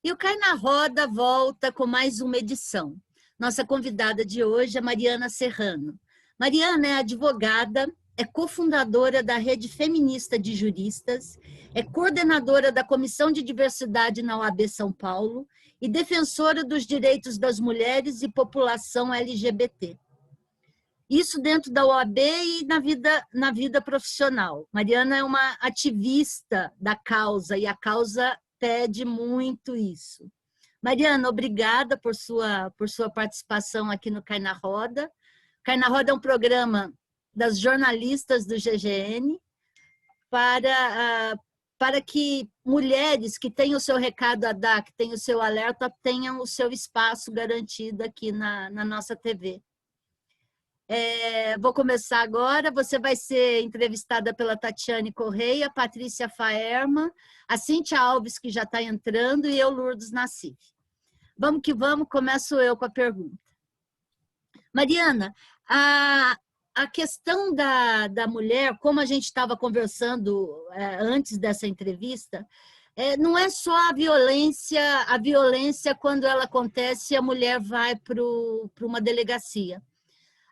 E o Cai na Roda volta com mais uma edição. Nossa convidada de hoje é Mariana Serrano. Mariana é advogada, é cofundadora da Rede Feminista de Juristas, é coordenadora da Comissão de Diversidade na OAB São Paulo e defensora dos direitos das mulheres e população LGBT. Isso dentro da OAB e na vida profissional. Mariana é uma ativista da causa e a causa pede muito isso. Mariana, obrigada por sua participação aqui no Cai na Roda. Cai na Roda é um programa das jornalistas do GGN para que mulheres que têm o seu recado a dar, que têm o seu alerta, tenham o seu espaço garantido aqui na nossa TV. Vou começar agora. Você vai ser entrevistada pela Tatiane Correia, Patrícia Faerma, a Cíntia Alves, que já está entrando, e eu, Lourdes Nassif. Vamos que vamos, começo eu com a pergunta. Mariana, a questão da mulher, como a gente estava conversando antes dessa entrevista, não é só a violência quando ela acontece e a mulher vai para uma delegacia.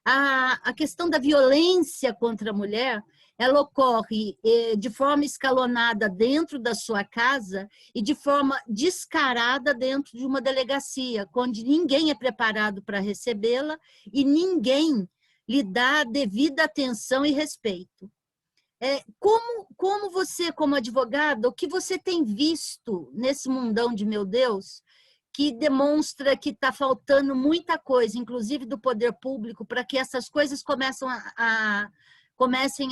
A questão da violência contra a mulher, ela ocorre de forma escalonada dentro da sua casa e de forma descarada dentro de uma delegacia, onde ninguém é preparado para recebê-la e ninguém lhe dá devida atenção e respeito. Como você, como advogada, o que você tem visto nesse mundão de meu Deus, que demonstra que está faltando muita coisa, inclusive do poder público, para que essas coisas comecem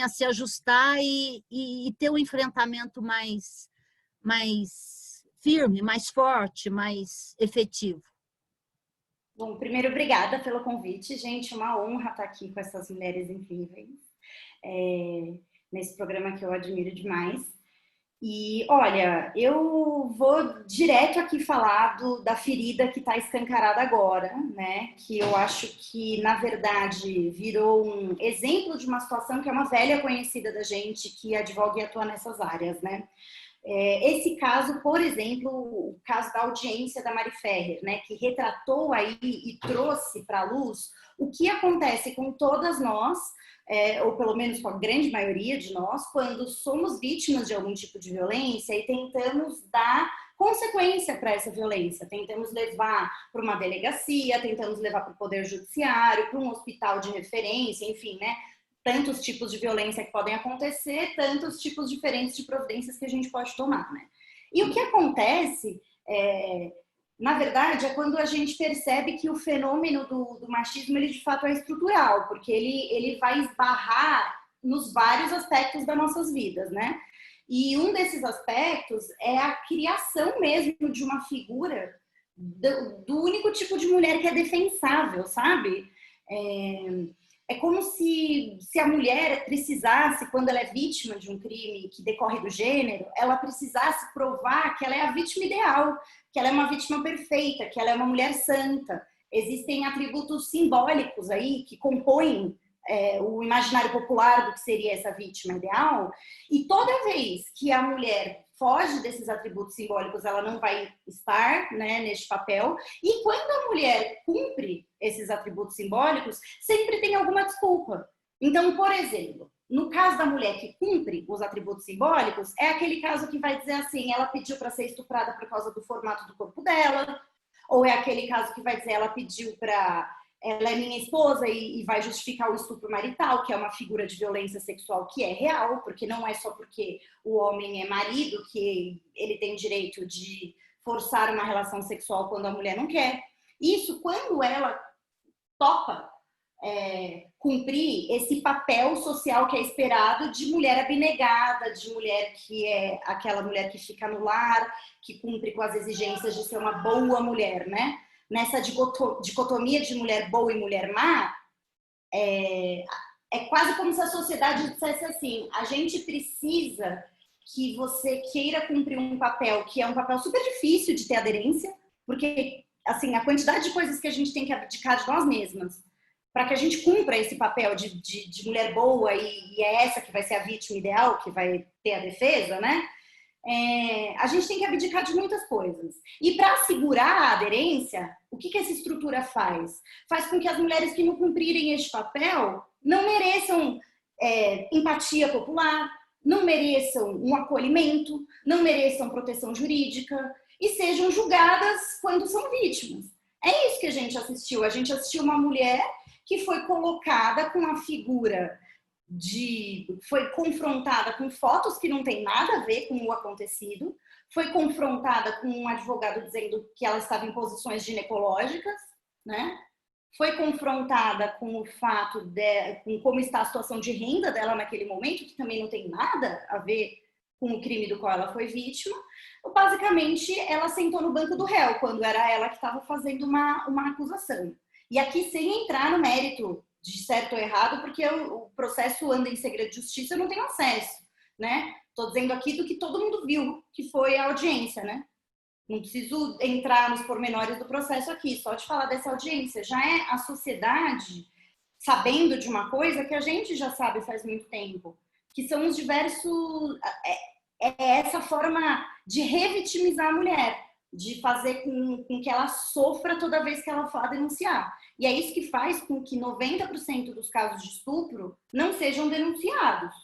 a se ajustar e ter um enfrentamento mais firme, mais forte, mais efetivo? Bom, primeiro, obrigada pelo convite, gente. Uma honra estar aqui com essas mulheres incríveis, nesse programa que eu admiro demais. E, olha, eu vou direto aqui falar da ferida que está escancarada agora, né? Que eu acho que, na verdade, virou um exemplo de uma situação que é uma velha conhecida da gente, que advoga e atua nessas áreas, né? Esse caso, por exemplo, o caso da audiência da Mari Ferrer, né? Que retratou aí e trouxe para a luz o que acontece com todas nós, ou pelo menos com a grande maioria de nós, quando somos vítimas de algum tipo de violência e tentamos dar consequência para essa violência. Tentamos levar para uma delegacia, tentamos levar para o Poder Judiciário, para um hospital de referência, enfim, né? Tantos tipos de violência que podem acontecer, tantos tipos diferentes de providências que a gente pode tomar, né? E o que acontece na verdade, é quando a gente percebe que o fenômeno do machismo, ele de fato é estrutural, porque ele vai esbarrar nos vários aspectos das nossas vidas, né? E um desses aspectos é a criação mesmo de uma figura do único tipo de mulher que é defensável, sabe? É como se a mulher precisasse, quando ela é vítima de um crime que decorre do gênero, ela precisasse provar que ela é a vítima ideal, que ela é uma vítima perfeita, que ela é uma mulher santa. Existem atributos simbólicos aí que compõem o imaginário popular do que seria essa vítima ideal, e toda vez que a mulher foge desses atributos simbólicos, ela não vai estar, né, neste papel, e quando a mulher cumpre esses atributos simbólicos, sempre tem alguma desculpa. Então, por exemplo, no caso da mulher que cumpre os atributos simbólicos, é aquele caso que vai dizer assim, ela pediu para ser estuprada por causa do formato do corpo dela, ou é aquele caso que vai dizer, ela pediu para... Ela é minha esposa e vai justificar o estupro marital, que é uma figura de violência sexual que é real, porque não é só porque o homem é marido que ele tem direito de forçar uma relação sexual quando a mulher não quer. Isso quando ela topa cumprir esse papel social que é esperado de mulher abnegada, de mulher que é aquela mulher que fica no lar, que cumpre com as exigências de ser uma boa mulher, né? Nessa dicotomia de mulher boa e mulher má, é quase como se a sociedade dissesse assim, a gente precisa que você queira cumprir um papel que é um papel super difícil de ter aderência, porque assim, a quantidade de coisas que a gente tem que abdicar de nós mesmas para que a gente cumpra esse papel de mulher boa e é essa que vai ser a vítima ideal, que vai ter a defesa, né? a gente tem que abdicar de muitas coisas. E para assegurar a aderência, o que essa estrutura faz? Faz com que as mulheres que não cumprirem este papel não mereçam empatia popular, não mereçam um acolhimento, não mereçam proteção jurídica e sejam julgadas quando são vítimas. É isso que a gente assistiu. A gente assistiu uma mulher que foi colocada com a figura foi confrontada com fotos que não tem nada a ver com o acontecido, foi confrontada com um advogado dizendo que ela estava em posições ginecológicas, né? Foi confrontada com o fato com como está a situação de renda dela naquele momento, que também não tem nada a ver com o crime do qual ela foi vítima. Basicamente, ela sentou no banco do réu, quando era ela que estava fazendo uma acusação. E aqui, sem entrar no mérito de certo ou errado, porque o processo anda em segredo de justiça, eu não tenho acesso, né? Estou dizendo aqui do que todo mundo viu, que foi a audiência, né? Não preciso entrar nos pormenores do processo aqui, só de falar dessa audiência. Já é a sociedade sabendo de uma coisa que a gente já sabe faz muito tempo, que são os diversos... essa forma de revitimizar a mulher, de fazer com que ela sofra toda vez que ela for denunciar. E é isso que faz com que 90% dos casos de estupro não sejam denunciados.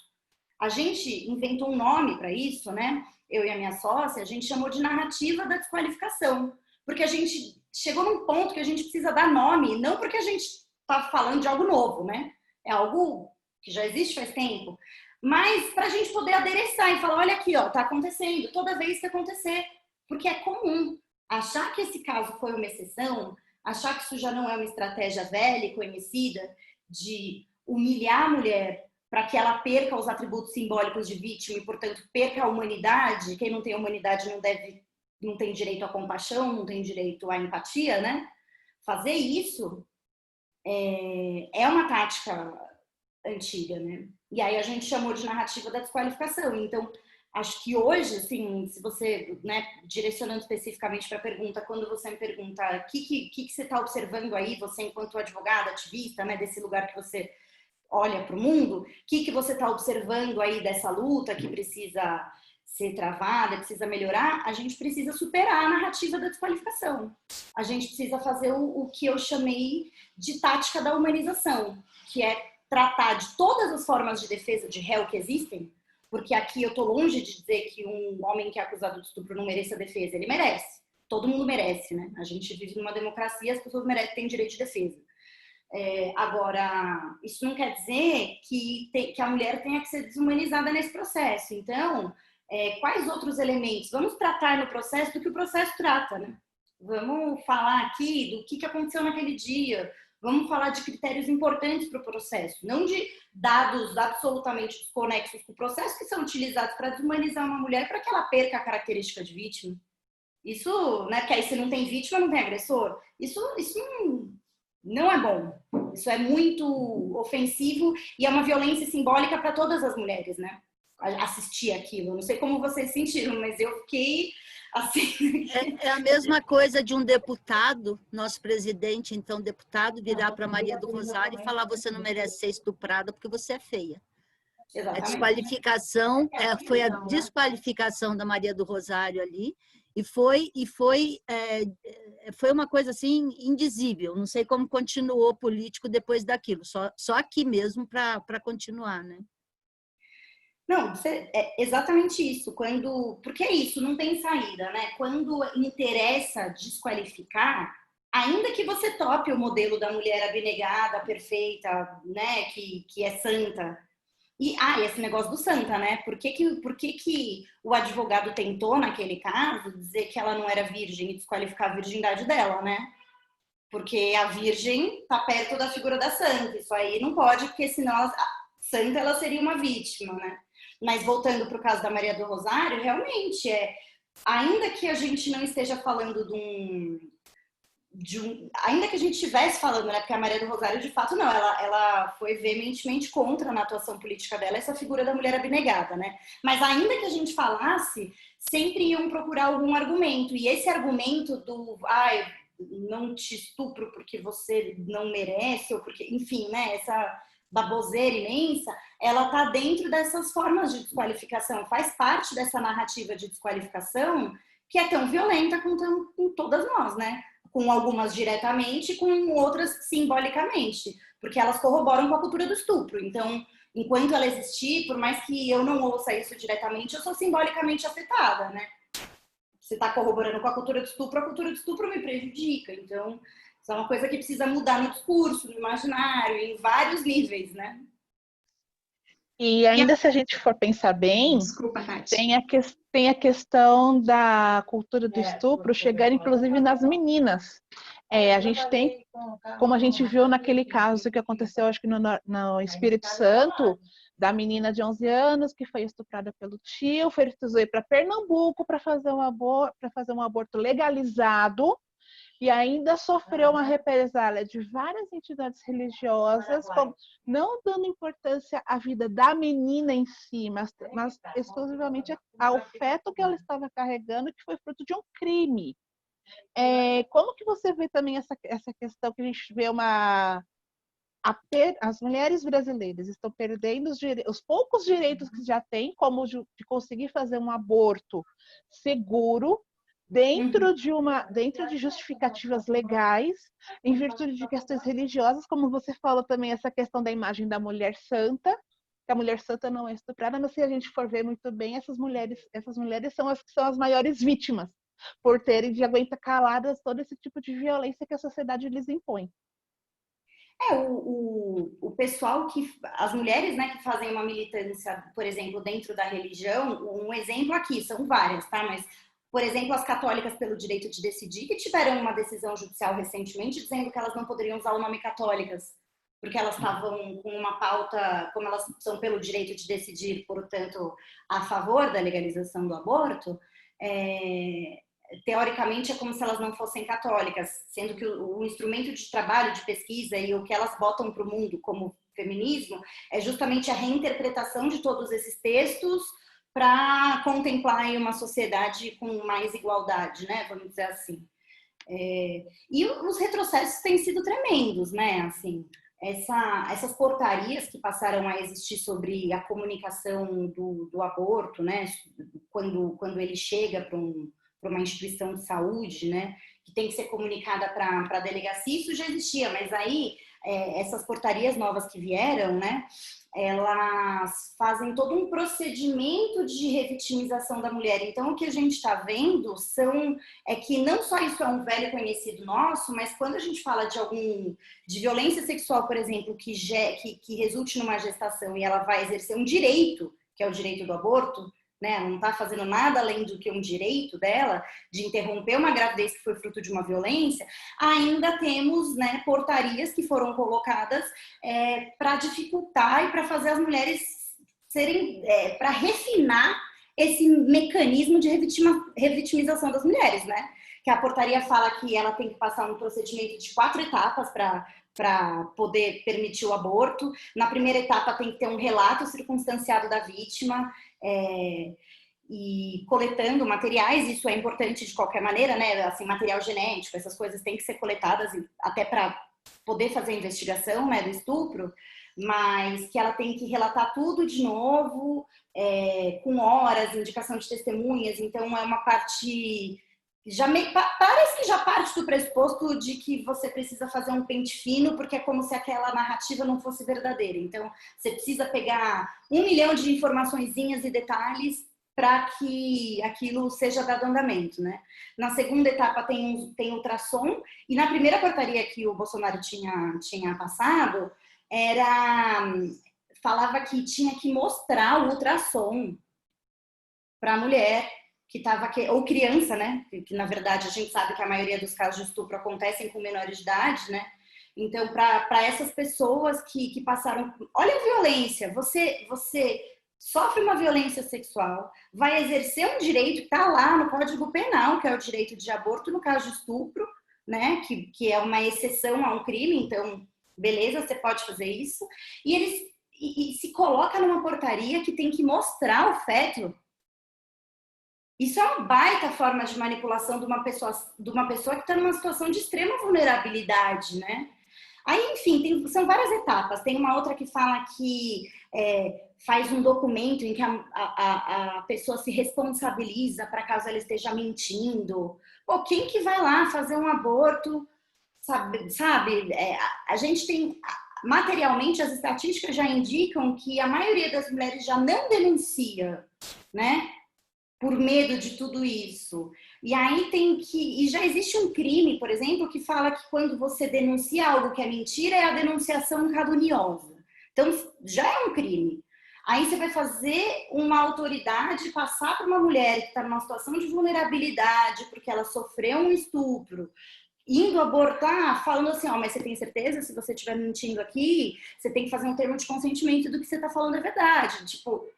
A gente inventou um nome para isso, né? Eu e a minha sócia, a gente chamou de narrativa da desqualificação. Porque a gente chegou num ponto que a gente precisa dar nome, não porque a gente está falando de algo novo, né? É algo que já existe faz tempo. Mas para a gente poder adereçar e falar, olha aqui, ó, tá acontecendo toda vez que acontecer. Porque é comum achar que esse caso foi uma exceção, achar que isso já não é uma estratégia velha e conhecida de humilhar a mulher para que ela perca os atributos simbólicos de vítima e, portanto, perca a humanidade. Quem não tem humanidade não tem direito à compaixão, não tem direito à empatia, né? Fazer isso é uma tática antiga, né? E aí a gente chamou de narrativa da desqualificação. Então, acho que hoje, assim, se você, né, direcionando especificamente para a pergunta, quando você me pergunta o que você está observando aí, você enquanto advogada, ativista, né, desse lugar que você olha para o mundo, o que você está observando aí dessa luta que precisa ser travada, precisa melhorar, a gente precisa superar a narrativa da desqualificação. A gente precisa fazer o que eu chamei de tática da humanização, que é tratar de todas as formas de defesa de réu que existem, porque aqui eu tô longe de dizer que um homem que é acusado de estupro não mereça defesa. Ele merece. Todo mundo merece, né? A gente vive numa democracia, as pessoas têm direito de defesa. Agora, isso não quer dizer que a mulher tenha que ser desumanizada nesse processo. Então, quais outros elementos? Vamos tratar no processo do que o processo trata, né? Vamos falar aqui do que aconteceu naquele dia. Vamos falar de critérios importantes para o processo, não de dados absolutamente desconexos com o processo que são utilizados para desumanizar uma mulher para que ela perca a característica de vítima. Isso, né? Porque aí se não tem vítima, não tem agressor. Isso não é bom. Isso é muito ofensivo e é uma violência simbólica para todas as mulheres, né? Assistir aquilo. Não sei como vocês sentiram, mas eu fiquei assim. É a mesma coisa de um deputado, nosso presidente, então deputado, virar para Maria do Rosário e falar: você não merece ser estuprada porque você é feia. Exatamente. A desqualificação foi a desqualificação da Maria do Rosário ali e foi uma coisa assim indizível. Não sei como continuou político depois daquilo. Só aqui mesmo para continuar, né? Não, é exatamente isso. Porque é isso, não tem saída, né? Quando interessa desqualificar, ainda que você tope o modelo da mulher abnegada, perfeita, né? Que é santa. E esse negócio do santa, né? Por que o advogado tentou, naquele caso, dizer que ela não era virgem e desqualificar a virgindade dela, né? Porque a virgem está perto da figura da santa. Isso aí não pode, porque senão a santa ela seria uma vítima, né? Mas voltando para o caso da Maria do Rosário, realmente ainda que a gente não esteja falando ainda que a gente estivesse falando, né, porque a Maria do Rosário de fato não, ela foi veementemente contra na atuação política dela essa figura da mulher abnegada, né? Mas ainda que a gente falasse, sempre iam procurar algum argumento, e esse argumento do não te estupro porque você não merece, ou porque, enfim, né, baboseira imensa, ela está dentro dessas formas de desqualificação, faz parte dessa narrativa de desqualificação que é tão violenta com todas nós, né? Com algumas diretamente, com outras simbolicamente, porque elas corroboram com a cultura do estupro. Então, enquanto ela existir, por mais que eu não ouça isso diretamente, eu sou simbolicamente afetada, né? Você está corroborando com a cultura do estupro me prejudica. Então, isso é uma coisa que precisa mudar no discurso, no imaginário, em vários níveis, né? E ainda se a gente for pensar bem, Desculpa, Tati. tem a questão da cultura do estupro chegar inclusive nas meninas. A gente tem, como a gente viu naquele caso que aconteceu, acho que no Espírito Santo, da menina de 11 anos que foi estuprada pelo tio, foi ir para Pernambuco para fazer um aborto legalizado, e ainda sofreu uma represália de várias entidades religiosas, não dando importância à vida da menina em si, mas exclusivamente ao feto que ela estava carregando, que foi fruto de um crime. Como que você vê também essa questão que a gente vê as mulheres brasileiras estão perdendo os poucos direitos que já têm, como de conseguir fazer um aborto seguro, dentro de justificativas legais, em virtude de questões religiosas, como você falou também, essa questão da imagem da mulher santa, que a mulher santa não é estuprada, mas se a gente for ver muito bem, essas mulheres são as que são as maiores vítimas, por terem de aguentar caladas todo esse tipo de violência que a sociedade lhes impõe. O pessoal as mulheres, né, que fazem uma militância, por exemplo, dentro da religião, um exemplo aqui, são várias, tá? Mas, por exemplo, as católicas pelo direito de decidir, que tiveram uma decisão judicial recentemente dizendo que elas não poderiam usar o nome católicas, porque elas estavam com uma pauta, como elas são pelo direito de decidir, portanto, a favor da legalização do aborto, teoricamente é como se elas não fossem católicas, sendo que o instrumento de trabalho, de pesquisa e o que elas botam para o mundo como feminismo é justamente a reinterpretação de todos esses textos para contemplar uma sociedade com mais igualdade, né? Vamos dizer assim. E os retrocessos têm sido tremendos, né? Assim, essas portarias que passaram a existir sobre a comunicação do aborto, né? Quando ele chega para uma instituição de saúde, né, que tem que ser comunicada para a delegacia, isso já existia, mas aí essas portarias novas que vieram, né, elas fazem todo um procedimento de revitimização da mulher. Então, o que a gente está vendo é que não só isso é um velho conhecido nosso, mas quando a gente fala de violência sexual, por exemplo, que resulte numa gestação e ela vai exercer um direito, que é o direito do aborto, né, não está fazendo nada além do que um direito dela de interromper uma gravidez que foi fruto de uma violência, ainda temos, né, portarias que foram colocadas para dificultar e para fazer as mulheres para refinar esse mecanismo de revitimização das mulheres, né? Que a portaria fala que ela tem que passar um procedimento de 4 etapas para poder permitir o aborto. Na primeira etapa tem que ter um relato circunstanciado da vítima, e coletando materiais, isso é importante de qualquer maneira, né? Assim, material genético, essas coisas têm que ser coletadas até para poder fazer a investigação, né, do estupro, mas que ela tem que relatar tudo de novo, com horas, indicação de testemunhas, então é uma parte... parece que já parte do pressuposto de que você precisa fazer um pente fino, porque é como se aquela narrativa não fosse verdadeira. Então, você precisa pegar 1 milhão de informaçõezinhas e detalhes para que aquilo seja dado andamento, né? Na segunda etapa tem ultrassom, e na primeira portaria que o Bolsonaro tinha passado, falava que tinha que mostrar o ultrassom para a mulher que estava ou criança, né? Que na verdade a gente sabe que a maioria dos casos de estupro acontecem com menores de idade, né? Então, para essas pessoas que passaram, olha a violência, você sofre uma violência sexual, vai exercer um direito que está lá no Código Penal, que é o direito de aborto no caso de estupro, né? Que é uma exceção a um crime, então, beleza, você pode fazer isso. E eles se coloca numa portaria que tem que mostrar o feto. Isso é uma baita forma de manipulação de uma pessoa que está numa situação de extrema vulnerabilidade, né? Aí, enfim, são várias etapas. Tem uma outra que fala que faz um documento em que a pessoa se responsabiliza para caso ela esteja mentindo. Pô, quem que vai lá fazer um aborto, sabe? A gente tem... Materialmente, as estatísticas já indicam que a maioria das mulheres já não denuncia, né? Por medo de tudo isso. E aí e já existe um crime, por exemplo, que fala que quando você denuncia algo que é mentira, é a denunciação caluniosa. Então, já é um crime. Aí você vai fazer uma autoridade passar para uma mulher que está numa situação de vulnerabilidade, porque ela sofreu um estupro, indo abortar, falando assim, mas você tem certeza? Se você estiver mentindo aqui, você tem que fazer um termo de consentimento do que você está falando é verdade. Tipo,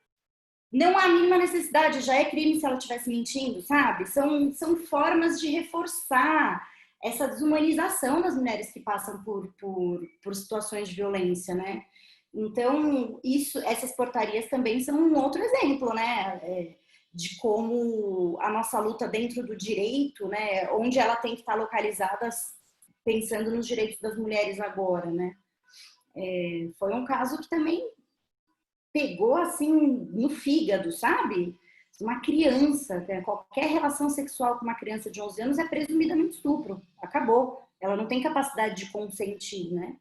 não há a mínima necessidade, já é crime se ela estivesse mentindo, sabe? São formas de reforçar essa desumanização das mulheres que passam por situações de violência, né? Então, essas portarias também são um outro exemplo, né? De como a nossa luta dentro do direito, né? Onde ela tem que estar localizada pensando nos direitos das mulheres agora, né? Foi um caso que também pegou assim no fígado, sabe? Uma criança, qualquer relação sexual com uma criança de 11 anos é presumidamente estupro. Acabou. Ela não tem capacidade de consentir, né?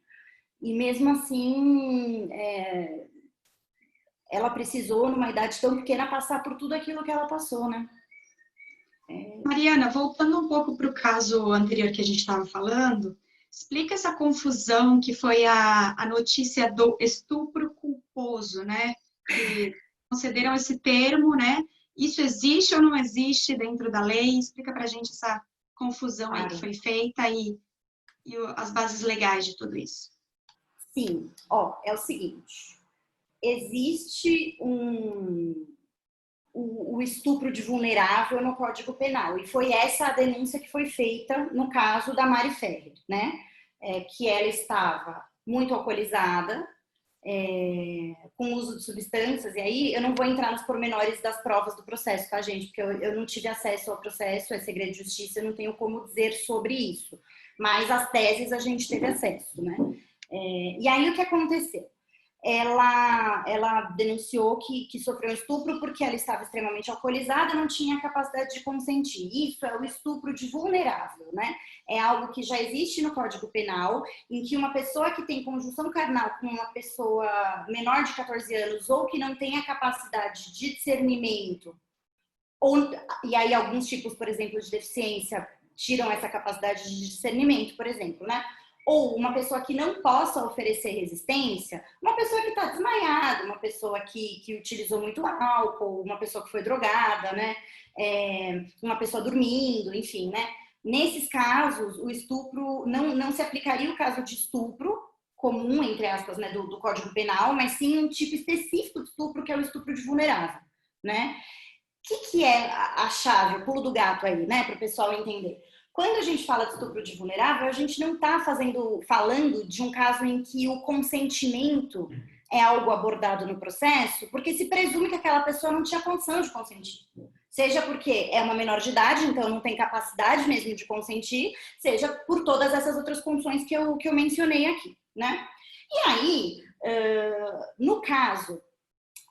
E mesmo assim, ela precisou, numa idade tão pequena, passar por tudo aquilo que ela passou, né? Mariana, voltando um pouco para o caso anterior que a gente estava falando, explica essa confusão que foi a notícia do estupro culposo, né? Que concederam esse termo, né? Isso existe ou não existe dentro da lei? Explica para a gente essa confusão aí que foi feita e as bases legais de tudo isso. Sim, é o seguinte, existe o estupro de vulnerável no Código Penal, e foi essa a denúncia que foi feita no caso da Mari Ferrer, né? Que ela estava muito alcoolizada, com uso de substâncias, e aí eu não vou entrar nos pormenores das provas do processo, tá, gente? Porque eu não tive acesso ao processo, é segredo de justiça, eu não tenho como dizer sobre isso, mas as teses a gente teve acesso, né? E aí o que aconteceu? Ela denunciou que sofreu estupro porque ela estava extremamente alcoolizada e não tinha capacidade de consentir. Isso é o estupro de vulnerável, né? É algo que já existe no Código Penal, em que uma pessoa que tem conjunção carnal com uma pessoa menor de 14 anos ou que não tem a capacidade de discernimento, e aí alguns tipos, por exemplo, de deficiência tiram essa capacidade de discernimento, por exemplo, né? Ou uma pessoa que não possa oferecer resistência, uma pessoa que está desmaiada, uma pessoa que utilizou muito álcool, uma pessoa que foi drogada, né? Uma pessoa dormindo, enfim, né? Nesses casos, o estupro não se aplicaria o caso de estupro comum, entre aspas, né, do Código Penal, mas sim um tipo específico de estupro, que é o estupro de vulnerável, né? O que é a chave, o pulo do gato aí, né, para o pessoal entender? Quando a gente fala de estupro de vulnerável, a gente não está falando de um caso em que o consentimento é algo abordado no processo, porque se presume que aquela pessoa não tinha condição de consentir. Seja porque é uma menor de idade, então não tem capacidade mesmo de consentir, seja por todas essas outras condições que eu mencionei aqui, né? E aí, no caso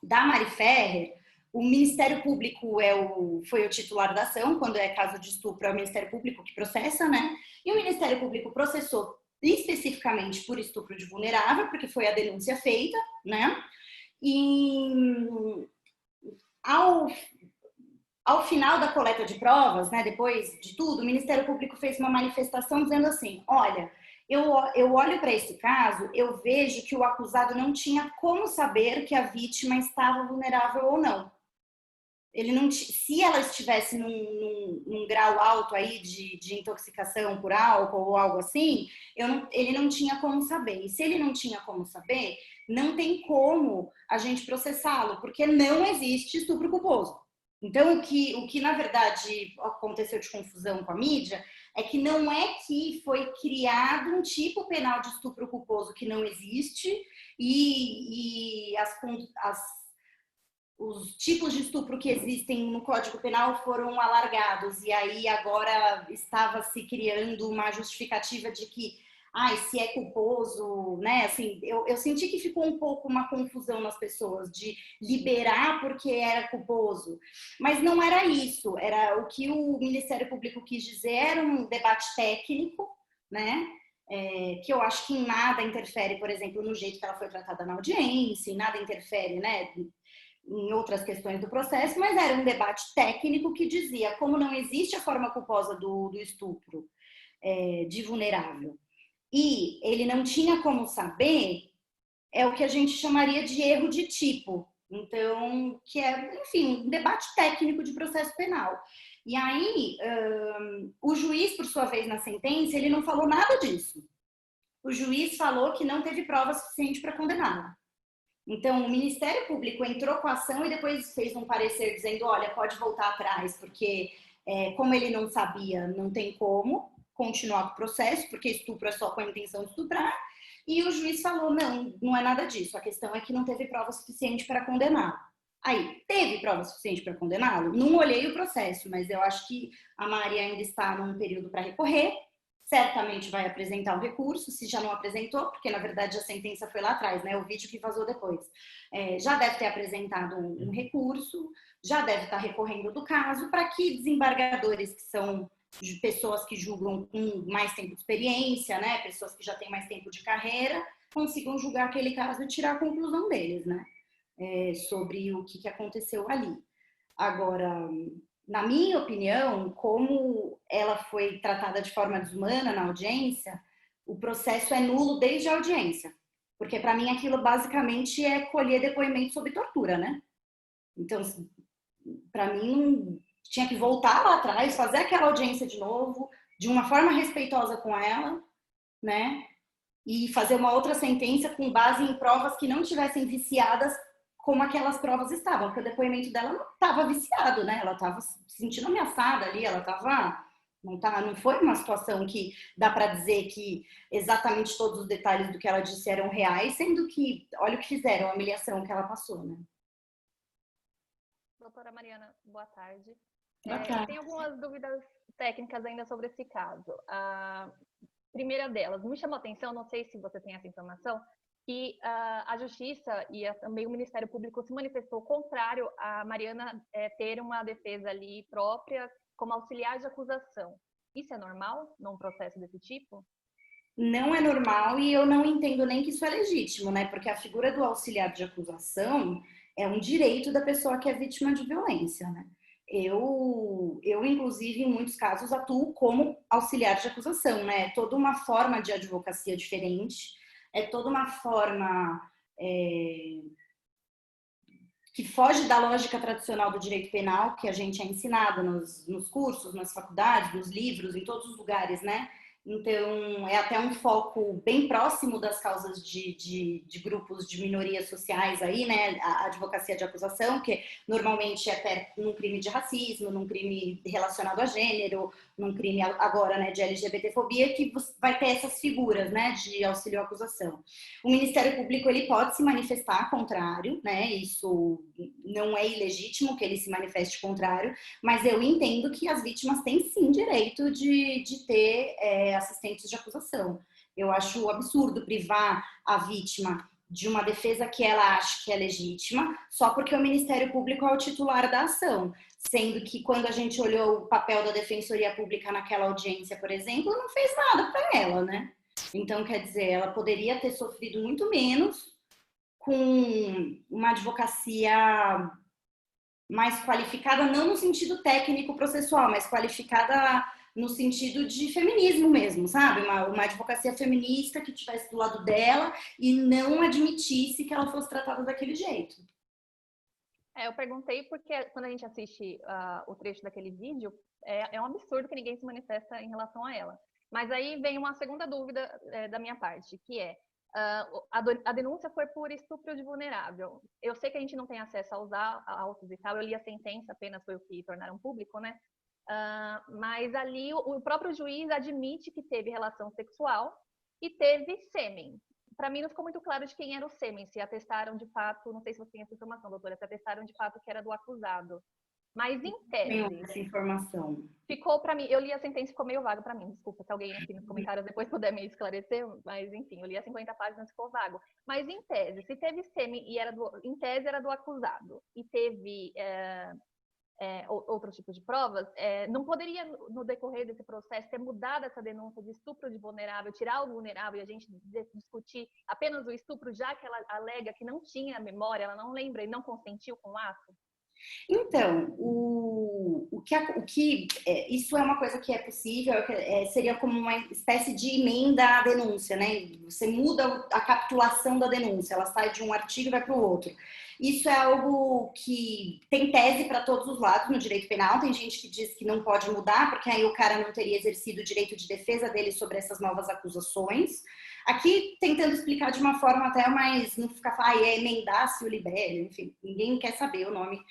da Mari Ferrer, o Ministério Público foi o titular da ação, quando é caso de estupro é o Ministério Público que processa, né? E o Ministério Público processou especificamente por estupro de vulnerável, porque foi a denúncia feita, né? E ao final da coleta de provas, né, depois de tudo, o Ministério Público fez uma manifestação dizendo assim, olha, eu olho para esse caso, eu vejo que o acusado não tinha como saber que a vítima estava vulnerável ou não. Se ela estivesse num grau alto aí de intoxicação por álcool ou algo assim, ele não tinha como saber. E se ele não tinha como saber, não tem como a gente processá-lo, porque não existe estupro culposo. Então, o que na verdade aconteceu de confusão com a mídia é que não é que foi criado um tipo penal de estupro culposo que não existe e os tipos de estupro que existem no Código Penal foram alargados, e aí agora estava se criando uma justificativa de que se é culposo, né? Assim, eu senti que ficou um pouco uma confusão nas pessoas de liberar porque era culposo, mas não era isso. Era o que o Ministério Público quis dizer, era um debate técnico, né? Que eu acho que em nada interfere, por exemplo, no jeito que ela foi tratada na audiência, em nada interfere, né, em outras questões do processo, mas era um debate técnico que dizia como não existe a forma culposa do estupro de vulnerável e ele não tinha como saber, é o que a gente chamaria de erro de tipo. Então, que é, enfim, um debate técnico de processo penal. E aí, o juiz, por sua vez, na sentença, ele não falou nada disso. O juiz falou que não teve prova suficiente para condená-la. Então, o Ministério Público entrou com a ação e depois fez um parecer dizendo, olha, pode voltar atrás, porque como ele não sabia, não tem como continuar com o processo, porque estupro é só com a intenção de estuprar. E o juiz falou, não é nada disso, a questão é que não teve prova suficiente para condená-lo. Aí, teve prova suficiente para condená-lo? Não olhei o processo, mas eu acho que a Mari ainda está num período para recorrer, certamente vai apresentar o recurso, se já não apresentou, porque na verdade a sentença foi lá atrás, né? O vídeo que vazou depois. Já deve ter apresentado um recurso, já deve estar recorrendo do caso, para que desembargadores que são de pessoas que julgam com mais tempo de experiência, né? Pessoas que já têm mais tempo de carreira, consigam julgar aquele caso e tirar a conclusão deles, né? Sobre o que aconteceu ali. Agora, na minha opinião, como ela foi tratada de forma desumana na audiência, o processo é nulo desde a audiência. Porque, para mim, aquilo basicamente é colher depoimento sob tortura, né? Então, para mim, tinha que voltar lá atrás, fazer aquela audiência de novo, de uma forma respeitosa com ela, né? E fazer uma outra sentença com base em provas que não tivessem viciadas como aquelas provas estavam, porque o depoimento dela não estava viciado, né? Ela estava se sentindo ameaçada ali, ela estava... Não foi uma situação que dá para dizer que exatamente todos os detalhes do que ela disse eram reais, sendo que, olha o que fizeram, a humilhação que ela passou, né? Doutora Mariana, boa tarde. Boa tarde. Tem algumas dúvidas técnicas ainda sobre esse caso. A primeira delas, me chamou a atenção, não sei se você tem essa informação, que a Justiça e também o Ministério Público se manifestou contrário a Mariana ter uma defesa ali própria como auxiliar de acusação. Isso é normal num processo desse tipo? Não é normal e eu não entendo nem que isso é legítimo, né? Porque a figura do auxiliar de acusação é um direito da pessoa que é vítima de violência, né? Eu inclusive, em muitos casos, atuo como auxiliar de acusação, né? É toda uma forma de advocacia diferente, é toda uma forma que foge da lógica tradicional do direito penal, que a gente é ensinado nos cursos, nas faculdades, nos livros, em todos os lugares, né? Então, é até um foco bem próximo das causas de grupos de minorias sociais aí, né? A advocacia de acusação, que normalmente é num crime de racismo, num crime relacionado a gênero, num crime agora, né, de LGBTfobia, que vai ter essas figuras, né, de auxílio à acusação. O Ministério Público, ele pode se manifestar contrário, né? Isso não é ilegítimo que ele se manifeste contrário, mas eu entendo que as vítimas têm sim direito de ter assistentes de acusação. Eu acho absurdo privar a vítima de uma defesa que ela acha que é legítima, só porque o Ministério Público é o titular da ação. Sendo que quando a gente olhou o papel da Defensoria Pública naquela audiência, por exemplo, não fez nada para ela, né? Então, quer dizer, ela poderia ter sofrido muito menos com uma advocacia mais qualificada, não no sentido técnico processual, mas qualificada no sentido de feminismo mesmo, sabe? Uma advocacia feminista que estivesse do lado dela e não admitisse que ela fosse tratada daquele jeito. Eu perguntei porque quando a gente assiste o trecho daquele vídeo, é um absurdo que ninguém se manifesta em relação a ela. Mas aí vem uma segunda dúvida da minha parte, que é, a denúncia foi por estupro de vulnerável. Eu sei que a gente não tem acesso aos autos e tal, eu li a sentença, apenas foi o que tornaram público, né? Mas ali o próprio juiz admite que teve relação sexual e teve sêmen. Para mim não ficou muito claro de quem era o sêmen, se atestaram de fato, não sei se você tem essa informação, doutora, se atestaram de fato que era do acusado. Mas em Tenho tese, essa informação. ficou para mim, eu li a sentença e ficou meio vago para mim. Desculpa se alguém aqui nos comentários depois puder me esclarecer, mas enfim, eu li as 50 páginas e ficou vago. Mas em tese, se teve semi e em tese era do acusado e teve outro tipo de provas, não poderia no decorrer desse processo ter mudado essa denúncia de estupro de vulnerável, tirar o vulnerável e a gente discutir apenas o estupro, já que ela alega que não tinha memória, ela não lembra e não consentiu com o ato? Então, isso é uma coisa que é possível, seria como uma espécie de emenda à denúncia, né? Você muda a capitulação da denúncia, ela sai de um artigo e vai para o outro. Isso é algo que tem tese para todos os lados no direito penal. Tem gente que diz que não pode mudar, porque aí o cara não teria exercido o direito de defesa dele sobre essas novas acusações. Aqui, tentando explicar de uma forma até mais, não ficar falando, emendar-se o libério, enfim, ninguém quer saber o nome,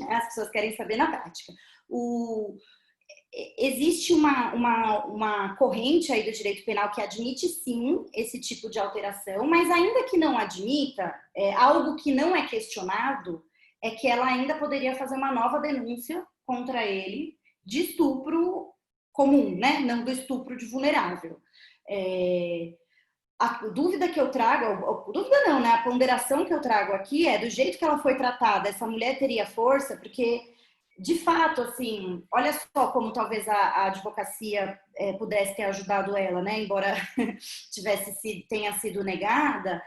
as pessoas querem saber na prática. Existe uma corrente aí do direito penal que admite sim esse tipo de alteração, mas ainda que não admita, algo que não é questionado é que ela ainda poderia fazer uma nova denúncia contra ele de estupro comum, né? Não do estupro de vulnerável. A dúvida que eu trago, dúvida não, né? A ponderação que eu trago aqui é do jeito que ela foi tratada, essa mulher teria força, porque, de fato, assim, olha só como talvez a advocacia pudesse ter ajudado ela, né? Embora tenha sido negada,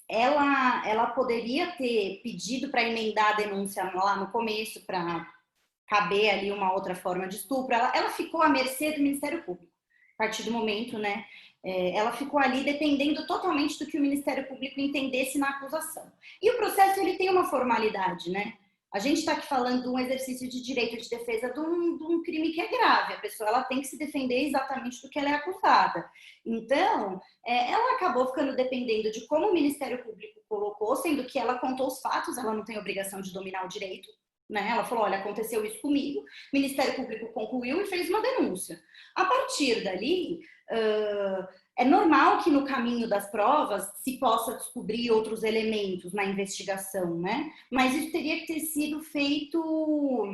ela poderia ter pedido para emendar a denúncia lá no começo, para caber ali uma outra forma de estupro. Ela ficou à mercê do Ministério Público. A partir do momento, né, ela ficou ali dependendo totalmente do que o Ministério Público entendesse na acusação. E o processo, ele tem uma formalidade, né? A gente está aqui falando de um exercício de direito de defesa de um crime que é grave. A pessoa, ela tem que se defender exatamente do que ela é acusada. Então, ela acabou ficando dependendo de como o Ministério Público colocou, sendo que ela contou os fatos, ela não tem obrigação de dominar o direito, né? Ela falou, olha, aconteceu isso comigo, o Ministério Público concluiu e fez uma denúncia. A partir dali, é normal que no caminho das provas se possa descobrir outros elementos na investigação, né? Mas isso teria que ter sido feito...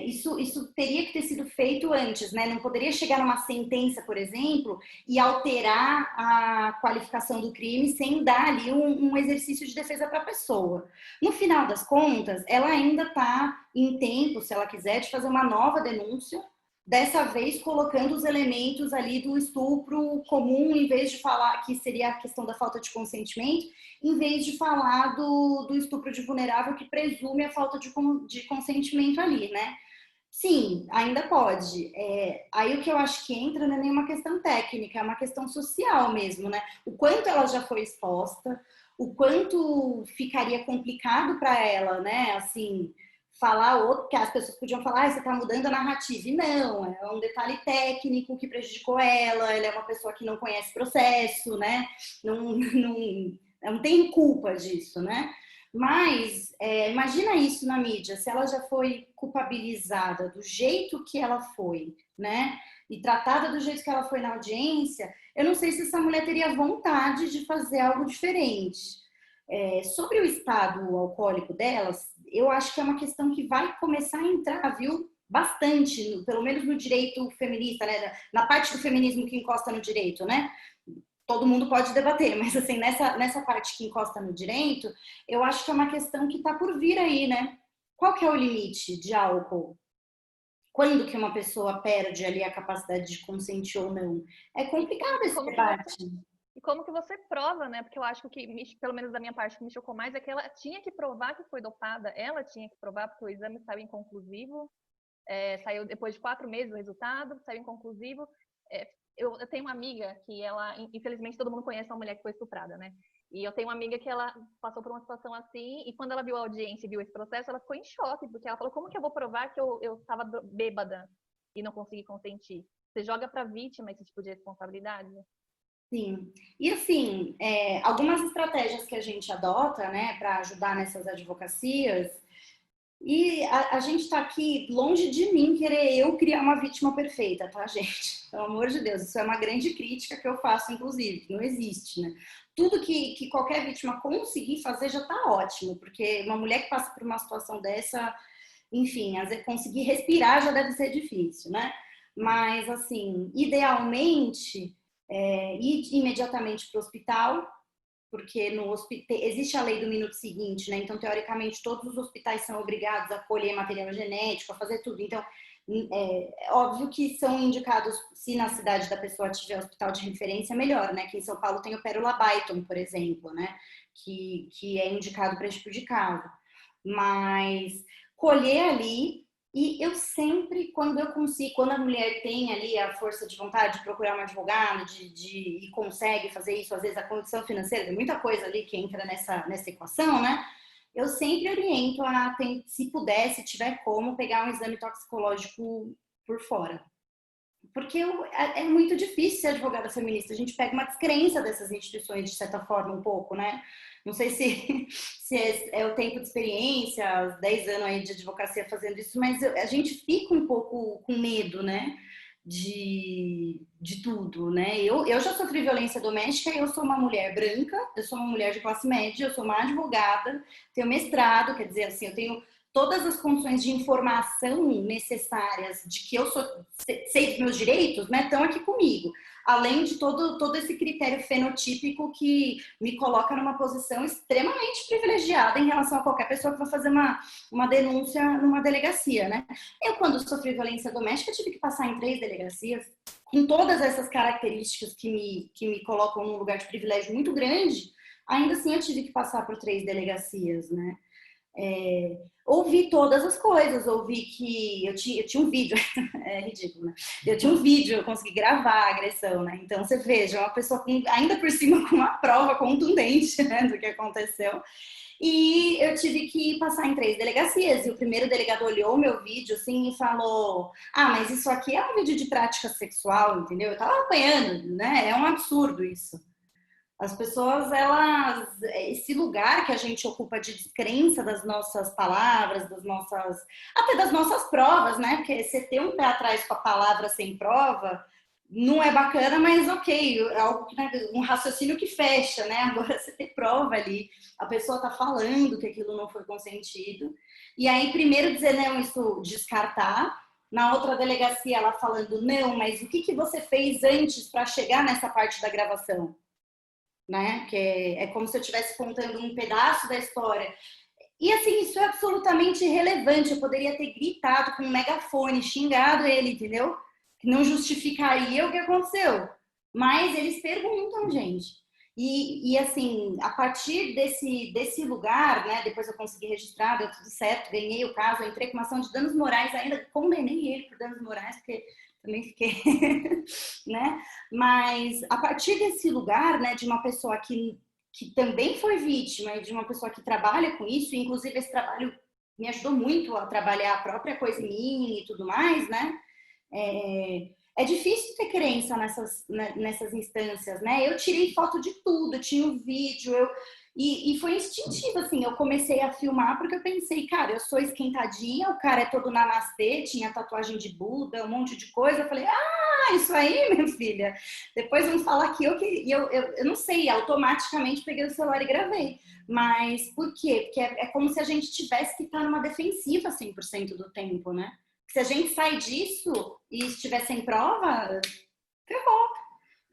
isso teria que ter sido feito antes, né? Não poderia chegar numa sentença, por exemplo, e alterar a qualificação do crime sem dar ali um exercício de defesa para a pessoa. No final das contas, ela ainda está em tempo, se ela quiser, de fazer uma nova denúncia, dessa vez colocando os elementos ali do estupro comum, em vez de falar que seria a questão da falta de consentimento, em vez de falar do estupro de vulnerável, que presume a falta de consentimento ali, né? Sim, ainda pode. Aí o que eu acho que entra não é nenhuma questão técnica, é uma questão social mesmo, né? O quanto ela já foi exposta, o quanto ficaria complicado para ela, né? Assim, falar outro, que as pessoas podiam falar, você está mudando a narrativa. E não, é um detalhe técnico que prejudicou ela é uma pessoa que não conhece processo, né? Não tem culpa disso, né? Mas imagina isso na mídia, se ela já foi culpabilizada do jeito que ela foi, né? E tratada do jeito que ela foi na audiência, eu não sei se essa mulher teria vontade de fazer algo diferente. Sobre o estado alcoólico delas, eu acho que é uma questão que vai começar a entrar, viu? Bastante, pelo menos no direito feminista, né? Na parte do feminismo que encosta no direito, né? Todo mundo pode debater, mas assim, nessa parte que encosta no direito, eu acho que é uma questão que está por vir aí, né? Qual que é o limite de álcool? Quando que uma pessoa perde ali a capacidade de consentir ou não? É complicado esse debate. E como que você prova, né? Porque eu acho que, pelo menos da minha parte, o que me chocou mais é que ela tinha que provar que foi dopada. Ela tinha que provar, porque o exame saiu inconclusivo. Saiu depois de 4 meses o resultado, saiu inconclusivo. Eu tenho uma amiga que ela, infelizmente, todo mundo conhece uma mulher que foi estuprada, né? E eu tenho uma amiga que ela passou por uma situação assim, e quando ela viu a audiência e viu esse processo, ela ficou em choque, porque ela falou, como que eu vou provar que eu estava bêbada e não consegui consentir? Você joga para a vítima esse tipo de responsabilidade? Sim. E assim, algumas estratégias que a gente adota, né, para ajudar nessas advocacias, E a gente está aqui, longe de mim querer eu criar uma vítima perfeita, tá, gente? Pelo amor de Deus, isso é uma grande crítica que eu faço, inclusive, que não existe, né? Tudo que qualquer vítima conseguir fazer já tá ótimo, porque uma mulher que passa por uma situação dessa, enfim, às vezes conseguir respirar já deve ser difícil, né? Mas, assim, idealmente, ir imediatamente para o hospital, porque no hospital existe a lei do minuto seguinte, né? Então, teoricamente, todos os hospitais são obrigados a colher material genético, a fazer tudo. Então, é óbvio que são indicados, se na cidade da pessoa tiver hospital de referência, melhor, né? Aqui em São Paulo tem o Pérola Byton, por exemplo, né? Que é indicado para esse tipo de caso. Mas colher ali, e eu sempre, quando eu consigo, quando a mulher tem ali a força de vontade de procurar um advogado, e consegue fazer isso, às vezes a condição financeira, tem muita coisa ali que entra nessa equação, né? Eu sempre oriento se puder, se tiver como, pegar um exame toxicológico por fora. Porque é muito difícil ser advogada feminista. A gente pega uma descrença dessas instituições, de certa forma, um pouco, né? Não sei se é o tempo de experiência, os 10 anos aí de advocacia fazendo isso, mas a gente fica um pouco com medo, né? De tudo, né? Eu já sofri violência doméstica, eu sou uma mulher branca, eu sou uma mulher de classe média, eu sou uma advogada, tenho mestrado, quer dizer, assim, eu tenho todas as condições de informação necessárias de que eu sei dos meus direitos, né, estão aqui comigo. Além de todo esse critério fenotípico que me coloca numa posição extremamente privilegiada em relação a qualquer pessoa que vai fazer uma denúncia numa delegacia, né? Eu, quando sofri violência doméstica, tive que passar em 3 delegacias, com todas essas características que me colocam num lugar de privilégio muito grande. Ainda assim, eu tive que passar por 3 delegacias, né? Ouvi todas as coisas, ouvi que eu tinha um vídeo, é ridículo, né? Eu tinha um vídeo, eu consegui gravar a agressão, né? Então você veja, uma pessoa ainda por cima com uma prova contundente, né, do que aconteceu. E eu tive que passar em 3 delegacias, e o primeiro delegado olhou o meu vídeo assim e falou: ah, mas isso aqui é um vídeo de prática sexual, entendeu? Eu tava apanhando, né? É um absurdo isso. As pessoas, esse lugar que a gente ocupa de descrença das nossas palavras, até das nossas provas, né? Porque você ter um pé atrás com a palavra sem prova não é bacana, mas ok, é algo um raciocínio que fecha, né? Agora você ter prova ali, a pessoa tá falando que aquilo não foi consentido. E aí, primeiro dizer, não, isso descartar. Na outra delegacia, ela falando, não, mas o que você fez antes para chegar nessa parte da gravação? Né? Que é como se eu estivesse contando um pedaço da história. E assim, isso é absolutamente irrelevante. Eu poderia ter gritado com um megafone, xingado ele, entendeu? Que não justificaria o que aconteceu. Mas eles perguntam, gente. E assim, a partir desse lugar, né? Depois eu consegui registrar, deu tudo certo, ganhei o caso, eu entrei com uma ação de danos morais, ainda condenei ele por danos morais, porque também fiquei, né? Mas a partir desse lugar, né, de uma pessoa que também foi vítima e de uma pessoa que trabalha com isso, inclusive esse trabalho me ajudou muito a trabalhar a própria coisa em mim e tudo mais, né? É difícil ter crença nessas instâncias, né? Eu tirei foto de tudo, eu tinha um vídeo, e foi instintivo, assim, eu comecei a filmar porque eu pensei, cara, eu sou esquentadinha, o cara é todo namastê, tinha tatuagem de Buda, um monte de coisa, eu falei, isso aí, minha filha, depois vamos falar aqui, eu não sei, automaticamente peguei o celular e gravei, mas por quê? Porque é como se a gente tivesse que estar numa defensiva 100% do tempo, né? Se a gente sai disso e estiver sem prova, ferrou.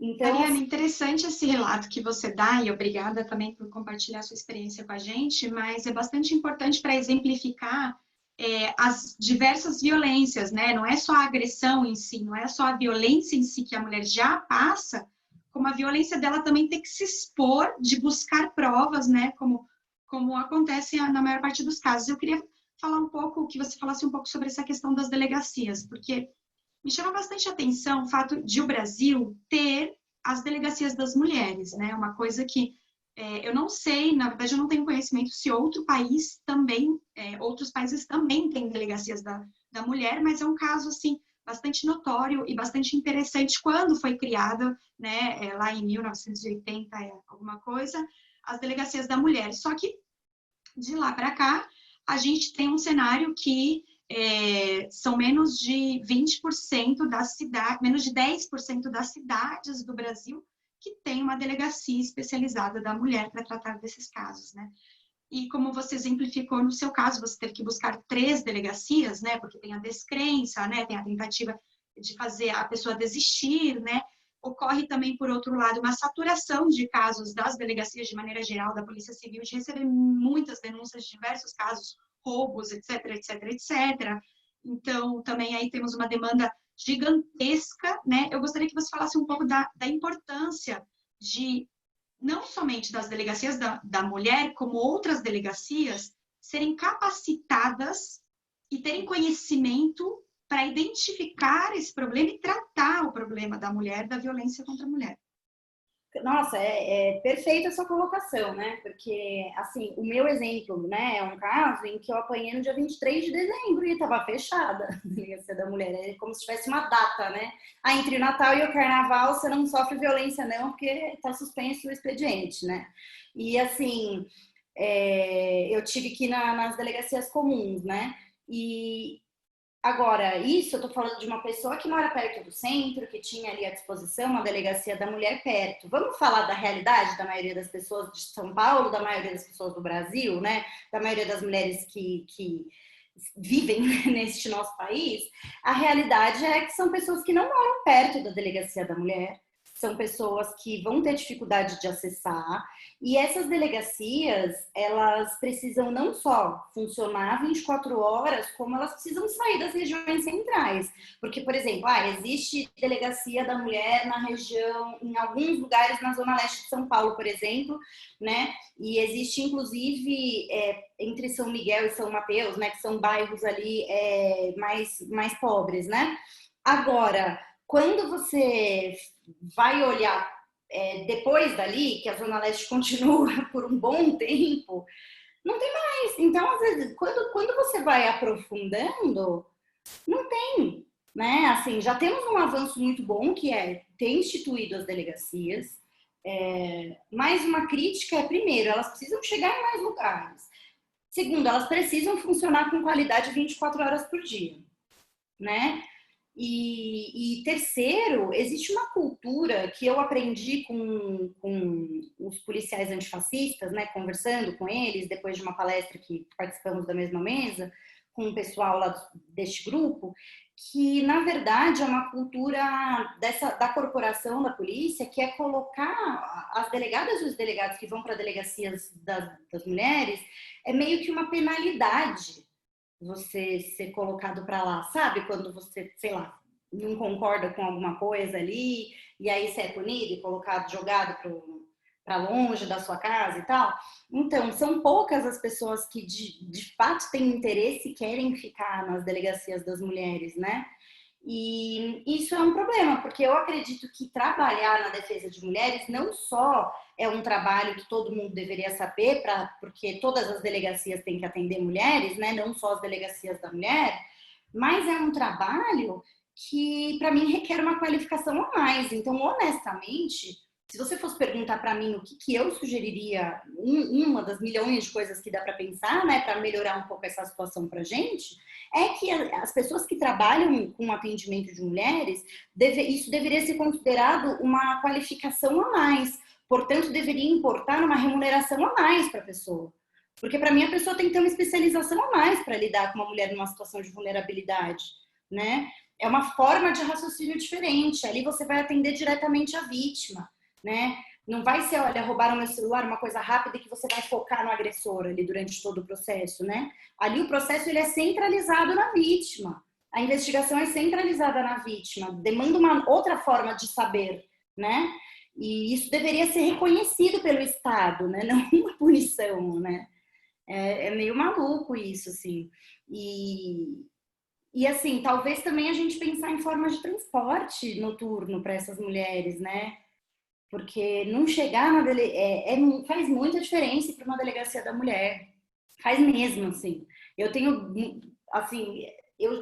Então, Mariana, interessante esse relato que você dá, e obrigada também por compartilhar sua experiência com a gente, mas é bastante importante para exemplificar as diversas violências, né? Não é só a agressão em si, não é só a violência em si que a mulher já passa, como a violência dela também tem que se expor, de buscar provas, né? Como acontece na maior parte dos casos. Eu queria falar um pouco, que você falasse um pouco sobre essa questão das delegacias, porque me chama bastante atenção o fato de o Brasil ter as delegacias das mulheres, né? Uma coisa que eu não sei, na verdade eu não tenho conhecimento se outros países também têm delegacias da mulher, mas é um caso, assim, bastante notório e bastante interessante quando foi criada, né, lá em 1980, alguma coisa, as delegacias da mulher. Só que, de lá para cá, a gente tem um cenário que são menos de 20% das cidades, menos de 10% das cidades do Brasil que tem uma delegacia especializada da mulher para tratar desses casos, né? E como você exemplificou no seu caso, você teve que buscar 3 delegacias, né? Porque tem a descrença, né? Tem a tentativa de fazer a pessoa desistir, né? Ocorre também, por outro lado, uma saturação de casos das delegacias de maneira geral, da Polícia Civil, de receber muitas denúncias de diversos casos, roubos, etc, etc, etc. Então, também aí temos uma demanda gigantesca, né? Eu gostaria que você falasse um pouco da importância de, não somente das delegacias da mulher, como outras delegacias, serem capacitadas e terem conhecimento para identificar esse problema e tratar o problema da mulher, da violência contra a mulher. Nossa, é perfeita a sua colocação, né? Porque, assim, o meu exemplo, né, é um caso em que eu apanhei no dia 23 de dezembro e estava fechada a delegacia da mulher. É como se tivesse uma data, né? Ah, entre o Natal e o Carnaval você não sofre violência não, porque está suspenso o expediente, né? E, assim, eu tive que ir nas delegacias comuns, né? E agora, isso eu tô falando de uma pessoa que mora perto do centro, que tinha ali à disposição uma delegacia da mulher perto. Vamos falar da realidade da maioria das pessoas de São Paulo, da maioria das pessoas do Brasil, né? Da maioria das mulheres que vivem neste nosso país. A realidade é que são pessoas que não moram perto da delegacia da mulher. São pessoas que vão ter dificuldade de acessar. E essas delegacias, elas precisam não só funcionar 24 horas, como elas precisam sair das regiões centrais. Porque, por exemplo, existe delegacia da mulher na região, em alguns lugares na zona leste de São Paulo, por exemplo, né? E existe, inclusive, entre São Miguel e São Mateus, né? Que são bairros ali mais pobres, né? Agora, quando você vai olhar depois dali, que a Zona Leste continua por um bom tempo, não tem mais. Então, às vezes, quando você vai aprofundando, não tem, né? Assim, já temos um avanço muito bom, que é ter instituído as delegacias, mas uma crítica é, primeiro, elas precisam chegar em mais lugares. Segundo, elas precisam funcionar com qualidade 24 horas por dia, né? E terceiro, existe uma cultura que eu aprendi com os policiais antifascistas, né, conversando com eles, depois de uma palestra que participamos da mesma mesa, com o pessoal lá deste grupo, que, na verdade, é uma cultura da corporação da polícia, que é colocar as delegadas e os delegados que vão para delegacias das mulheres, é meio que uma penalidade você ser colocado para lá, sabe? Quando você, sei lá, não concorda com alguma coisa ali, e aí você é punido e colocado, jogado para longe da sua casa e tal. Então, são poucas as pessoas que de fato têm interesse e querem ficar nas delegacias das mulheres, né? E isso é um problema, porque eu acredito que trabalhar na defesa de mulheres não só é um trabalho que todo mundo deveria saber, porque todas as delegacias têm que atender mulheres, né? Não só as delegacias da mulher, mas é um trabalho que, para mim, requer uma qualificação a mais. Então, honestamente, se você fosse perguntar para mim o que eu sugeriria, uma das milhões de coisas que dá para pensar, né, para melhorar um pouco essa situação para a gente, é que as pessoas que trabalham com atendimento de mulheres, isso deveria ser considerado uma qualificação a mais. Portanto, deveria importar uma remuneração a mais para a pessoa. Porque, para mim, a pessoa tem que ter uma especialização a mais para lidar com uma mulher numa situação de vulnerabilidade, né? É uma forma de raciocínio diferente. Ali você vai atender diretamente a vítima, né? Não vai ser, olha, roubaram meu celular, uma coisa rápida que você vai focar no agressor ali durante todo o processo, né? Ali o processo ele é centralizado na vítima. A investigação é centralizada na vítima. Demanda uma outra forma de saber, né? E isso deveria ser reconhecido pelo Estado, né? Não uma punição, né? É meio maluco isso, assim. E assim, talvez também a gente pensar em formas de transporte noturno para essas mulheres, né? Porque não chegar na faz muita diferença para uma delegacia da mulher. Faz mesmo, assim. Eu tenho, assim,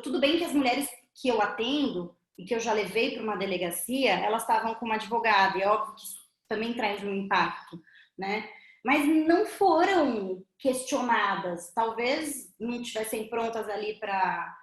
tudo bem que as mulheres que eu atendo e que eu já levei para uma delegacia, elas estavam com uma advogada, e é óbvio que isso também traz um impacto, né? mas não foram questionadas. Talvez não tivessem prontas ali para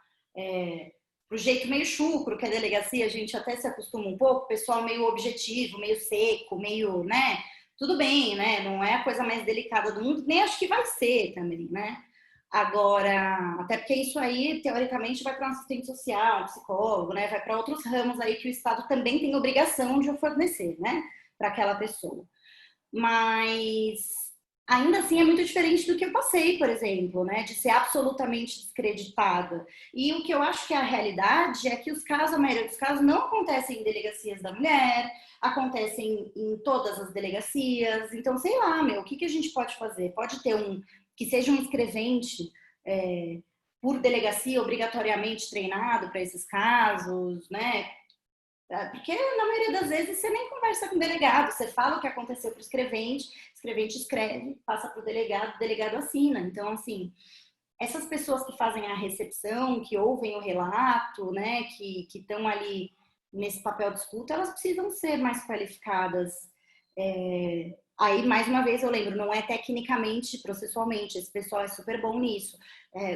o jeito meio chucro que a delegacia, a gente até se acostuma um pouco, pessoal meio objetivo, meio seco, meio, né? Tudo bem, né? Não é a coisa mais delicada do mundo, nem acho que vai ser também, né? Agora, até porque isso aí, teoricamente, vai para um assistente social, um psicólogo, né? Vai para outros ramos aí que o Estado também tem obrigação de fornecer, né? Para aquela pessoa. Mas ainda assim é muito diferente do que eu passei, por exemplo, né? De ser absolutamente descreditada. E o que eu acho que é a realidade é que os casos, a maioria dos casos, não acontecem em delegacias da mulher, acontecem em todas as delegacias. Então, sei lá, meu, o que a gente pode fazer? Pode ter que seja um escrevente por delegacia obrigatoriamente treinado para esses casos, né? Porque na maioria das vezes você nem conversa com o delegado, você fala o que aconteceu para o escrevente escreve, passa para o delegado assina. Então, assim, essas pessoas que fazem a recepção, que ouvem o relato, né, que estão ali nesse papel de escuta, elas precisam ser mais qualificadas. Aí, mais uma vez, eu lembro, não é tecnicamente, processualmente, esse pessoal é super bom nisso.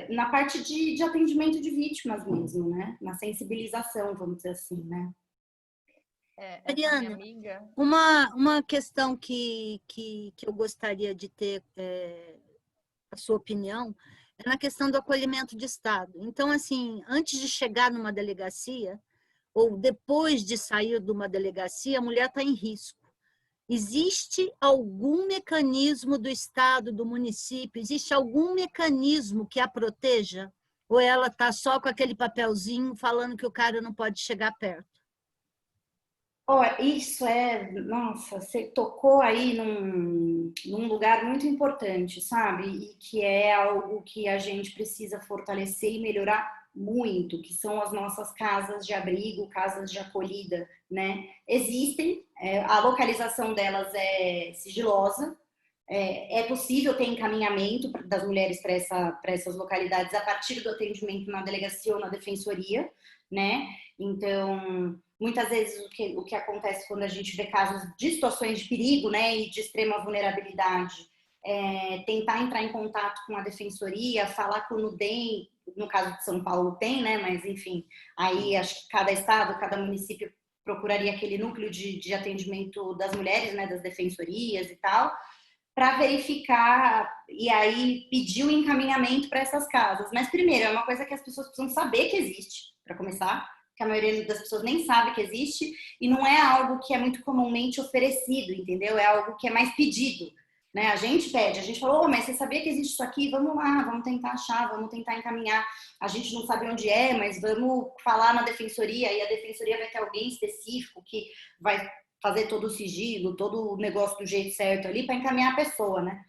Na parte de atendimento de vítimas mesmo, né? Na sensibilização, vamos dizer assim, né? Mariana, amiga... uma questão que eu gostaria de ter a sua opinião é na questão do acolhimento de Estado. Então, assim, antes de chegar numa delegacia, ou depois de sair de uma delegacia, a mulher está em risco. Existe algum mecanismo do Estado, do município, existe algum mecanismo que a proteja? Ou ela está só com aquele papelzinho falando que o cara não pode chegar perto? Isso nossa, você tocou aí num lugar muito importante, sabe? E que é algo que a gente precisa fortalecer e melhorar muito, que são as nossas casas de abrigo, casas de acolhida, né? Existem, a localização delas é sigilosa, é possível ter encaminhamento das mulheres para essas localidades a partir do atendimento na delegacia ou na defensoria, né? Então, muitas vezes o que acontece quando a gente vê casos de situações de perigo, né, e de extrema vulnerabilidade, tentar entrar em contato com a defensoria, falar com o NUDEM, no caso de São Paulo tem, né, mas enfim, aí acho que cada estado, cada município procuraria aquele núcleo de atendimento das mulheres, né, das defensorias e tal, para verificar e aí pedir o encaminhamento para essas casas. Mas primeiro, é uma coisa que as pessoas precisam saber que existe, para começar, que a maioria das pessoas nem sabe que existe, e não é algo que é muito comumente oferecido, entendeu? É algo que é mais pedido, né? A gente pede, a gente falou, mas você sabia que existe isso aqui? Vamos lá, vamos tentar achar, vamos tentar encaminhar. A gente não sabe onde é, mas vamos falar na defensoria, e a defensoria vai ter alguém específico que vai fazer todo o sigilo, todo o negócio do jeito certo ali para encaminhar a pessoa, né?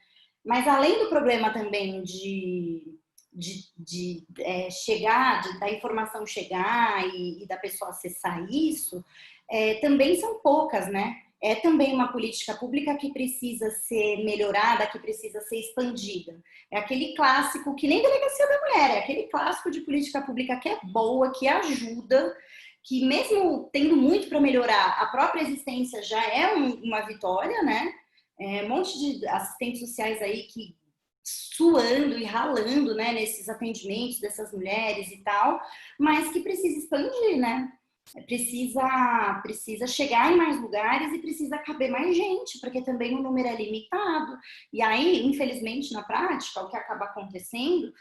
Mas além do problema também de chegar, da informação chegar e da pessoa acessar isso, também são poucas, né? É também uma política pública que precisa ser melhorada, que precisa ser expandida. É aquele clássico que nem delegacia da mulher, é aquele clássico de política pública que é boa, que ajuda, que mesmo tendo muito para melhorar, a própria existência já é uma vitória, né? Um monte de assistentes sociais aí que suando e ralando, né, nesses atendimentos dessas mulheres e tal, mas que precisa expandir, né? Precisa chegar em mais lugares e precisa caber mais gente, porque também o número é limitado. E aí, infelizmente, na prática, o que acaba acontecendo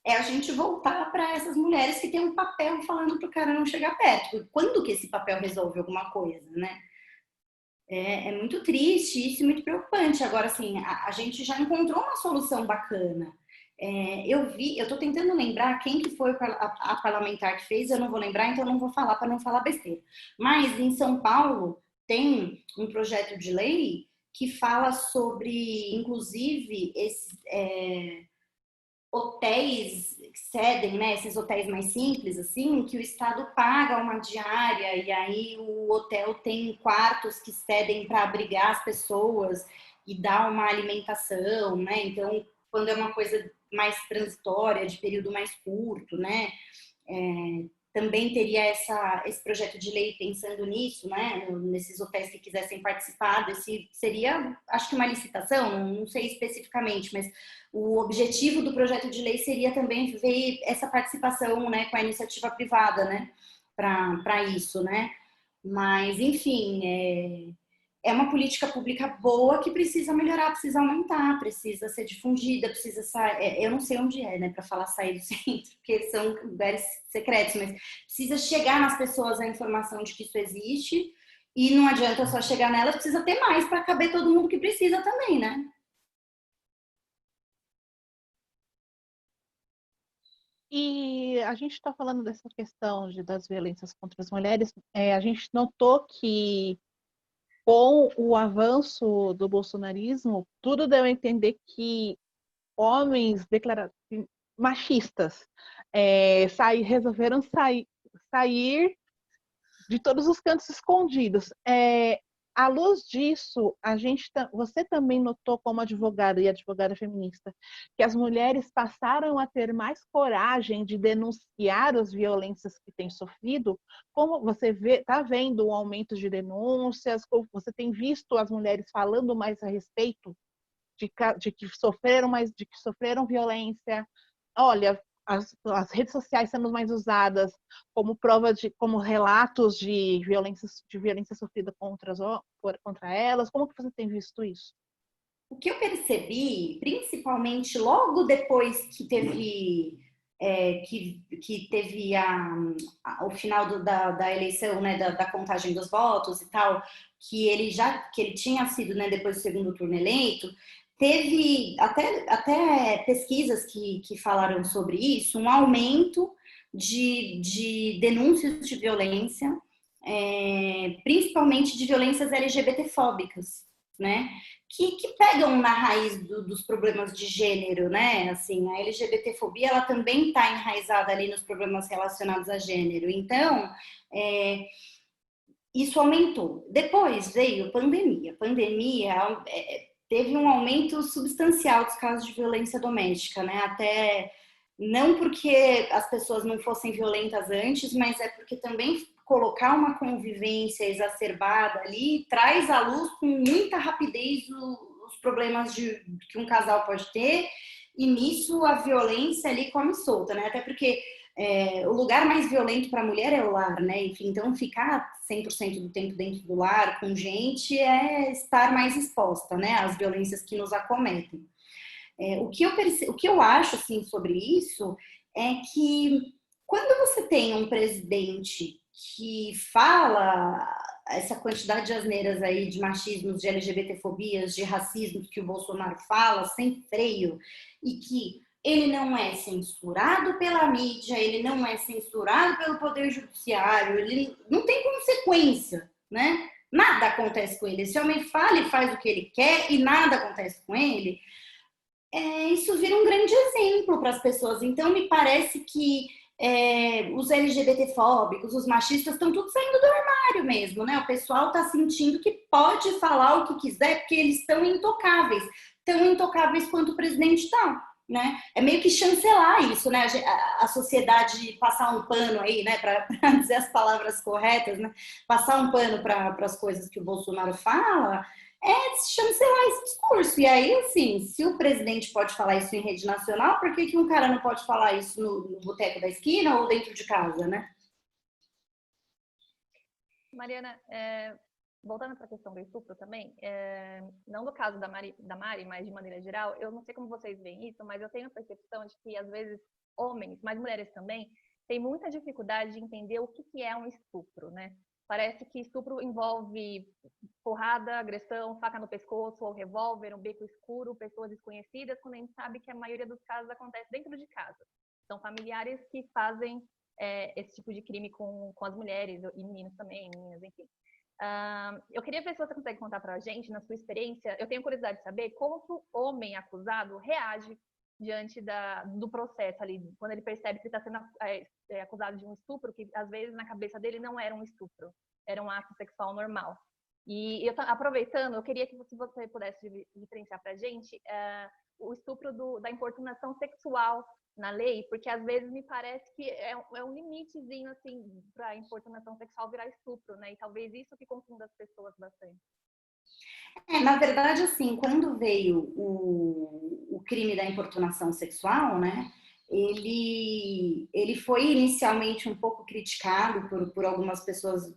é a gente voltar para essas mulheres que têm um papel falando para o cara não chegar perto. Quando que esse papel resolve alguma coisa, né? É muito triste isso e muito preocupante. Agora, assim, a gente já encontrou uma solução bacana. Eu estou tentando lembrar quem que foi a parlamentar que fez, eu não vou lembrar, então eu não vou falar para não falar besteira. Mas em São Paulo tem um projeto de lei que fala sobre, inclusive, hotéis que cedem, né, esses hotéis mais simples, assim, que o Estado paga uma diária e aí o hotel tem quartos que cedem para abrigar as pessoas e dar uma alimentação, né? Então, quando é uma coisa mais transitória, de período mais curto, né? também teria esse projeto de lei pensando nisso, né? Nesses hotéis que quisessem participar, seria, acho que uma licitação, não sei especificamente, mas o objetivo do projeto de lei seria também ver essa participação, né, com a iniciativa privada, né, para isso, né? Mas, enfim, é uma política pública boa que precisa melhorar, precisa aumentar, precisa ser difundida, precisa sair. Eu não sei onde né, para falar sair do centro, porque são lugares secretos, mas precisa chegar nas pessoas a informação de que isso existe, e não adianta só chegar nelas, precisa ter mais para caber todo mundo que precisa também, né? E a gente está falando dessa questão das violências contra as mulheres. A gente notou que, com o avanço do bolsonarismo, tudo deu a entender que homens machistas resolveram sair de todos os cantos escondidos. À luz disso, você também notou, como advogada e advogada feminista, que as mulheres passaram a ter mais coragem de denunciar as violências que têm sofrido? Como você está vendo um aumento de denúncias? Você tem visto as mulheres falando mais a respeito de que sofreram violência? Olha, as redes sociais sendo mais usadas como prova como relatos de violência sofrida contra elas. Como que você tem visto isso? O que eu percebi, principalmente logo depois que teve que teve o final da eleição, né, da contagem dos votos e tal, que ele tinha sido, né, depois do segundo turno eleito, teve até pesquisas que falaram sobre isso, um aumento de denúncias de violência, principalmente de violências LGBTfóbicas, né? Que pegam na raiz dos problemas de gênero, né? Assim, a LGBTfobia, ela também está enraizada ali nos problemas relacionados a gênero. Então, isso aumentou. Depois veio pandemia. Pandemia teve um aumento substancial dos casos de violência doméstica, né? Até não porque as pessoas não fossem violentas antes, mas é porque também colocar uma convivência exacerbada ali traz à luz com muita rapidez os problemas que um casal pode ter, e nisso a violência ali come solta, né? Até porque o lugar mais violento para a mulher é o lar, né? Enfim, então ficar 100% do tempo dentro do lar com gente é estar mais exposta, né, às violências que nos acometem. O que eu acho assim sobre isso é que quando você tem um presidente que fala essa quantidade de asneiras aí, de machismos, de LGBTfobias, de racismo que o Bolsonaro fala sem freio, e que ele não é censurado pela mídia, ele não é censurado pelo Poder Judiciário, ele não tem consequência, né? Nada acontece com ele. Esse homem fala e faz o que ele quer e nada acontece com ele. Isso vira um grande exemplo para as pessoas. Então, me parece que os LGBTfóbicos, os machistas, estão tudo saindo do armário mesmo, né? O pessoal está sentindo que pode falar o que quiser, porque eles estão intocáveis. Tão intocáveis quanto o presidente está, né? É meio que chancelar isso, né? A sociedade passar um pano aí, né? Para dizer as palavras corretas, né? Passar um pano para as coisas que o Bolsonaro fala, chancelar esse discurso. E aí, assim, se o presidente pode falar isso em rede nacional, por que um cara não pode falar isso no boteco da esquina ou dentro de casa, né? Mariana, voltando para a questão do estupro também, não no caso da Mari, mas de maneira geral, eu não sei como vocês veem isso, mas eu tenho a percepção de que, às vezes, homens, mas mulheres também, têm muita dificuldade de entender o que é um estupro, né? Parece que estupro envolve porrada, agressão, faca no pescoço, ou revólver, um beco escuro, pessoas desconhecidas, quando a gente sabe que a maioria dos casos acontece dentro de casa. São familiares que fazem esse tipo de crime com as mulheres, e meninos também, meninas, enfim. Eu queria ver se você consegue contar para a gente, na sua experiência, eu tenho curiosidade de saber como que o homem acusado reage diante do processo ali, quando ele percebe que está sendo acusado de um estupro, que às vezes na cabeça dele não era um estupro, era um ato sexual normal. E aproveitando, eu queria que você pudesse diferenciar para a gente o estupro da importunação sexual na lei? Porque às vezes me parece que é um limitezinho, assim, para a importunação sexual virar estupro, né? E talvez isso que confunda as pessoas bastante. Na verdade, assim, quando veio o crime da importunação sexual, né, ele foi inicialmente um pouco criticado por algumas pessoas,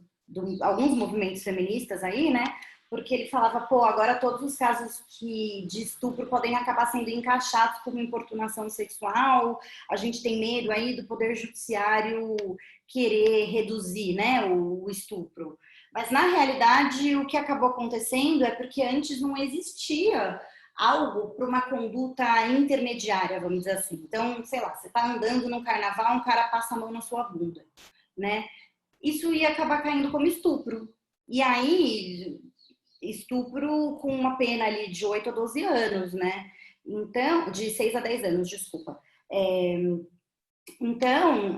alguns movimentos feministas aí, né, porque ele falava, pô, agora todos os casos de estupro podem acabar sendo encaixados como importunação sexual, a gente tem medo aí do Poder Judiciário querer reduzir, né, o estupro. Mas, na realidade, o que acabou acontecendo é porque antes não existia algo para uma conduta intermediária, vamos dizer assim. Então, sei lá, você está andando no carnaval, um cara passa a mão na sua bunda, né? Isso ia acabar caindo como estupro. E aí, estupro com uma pena ali de 8 a 12 anos, né? Então, de 6 a 10 anos, desculpa. Então,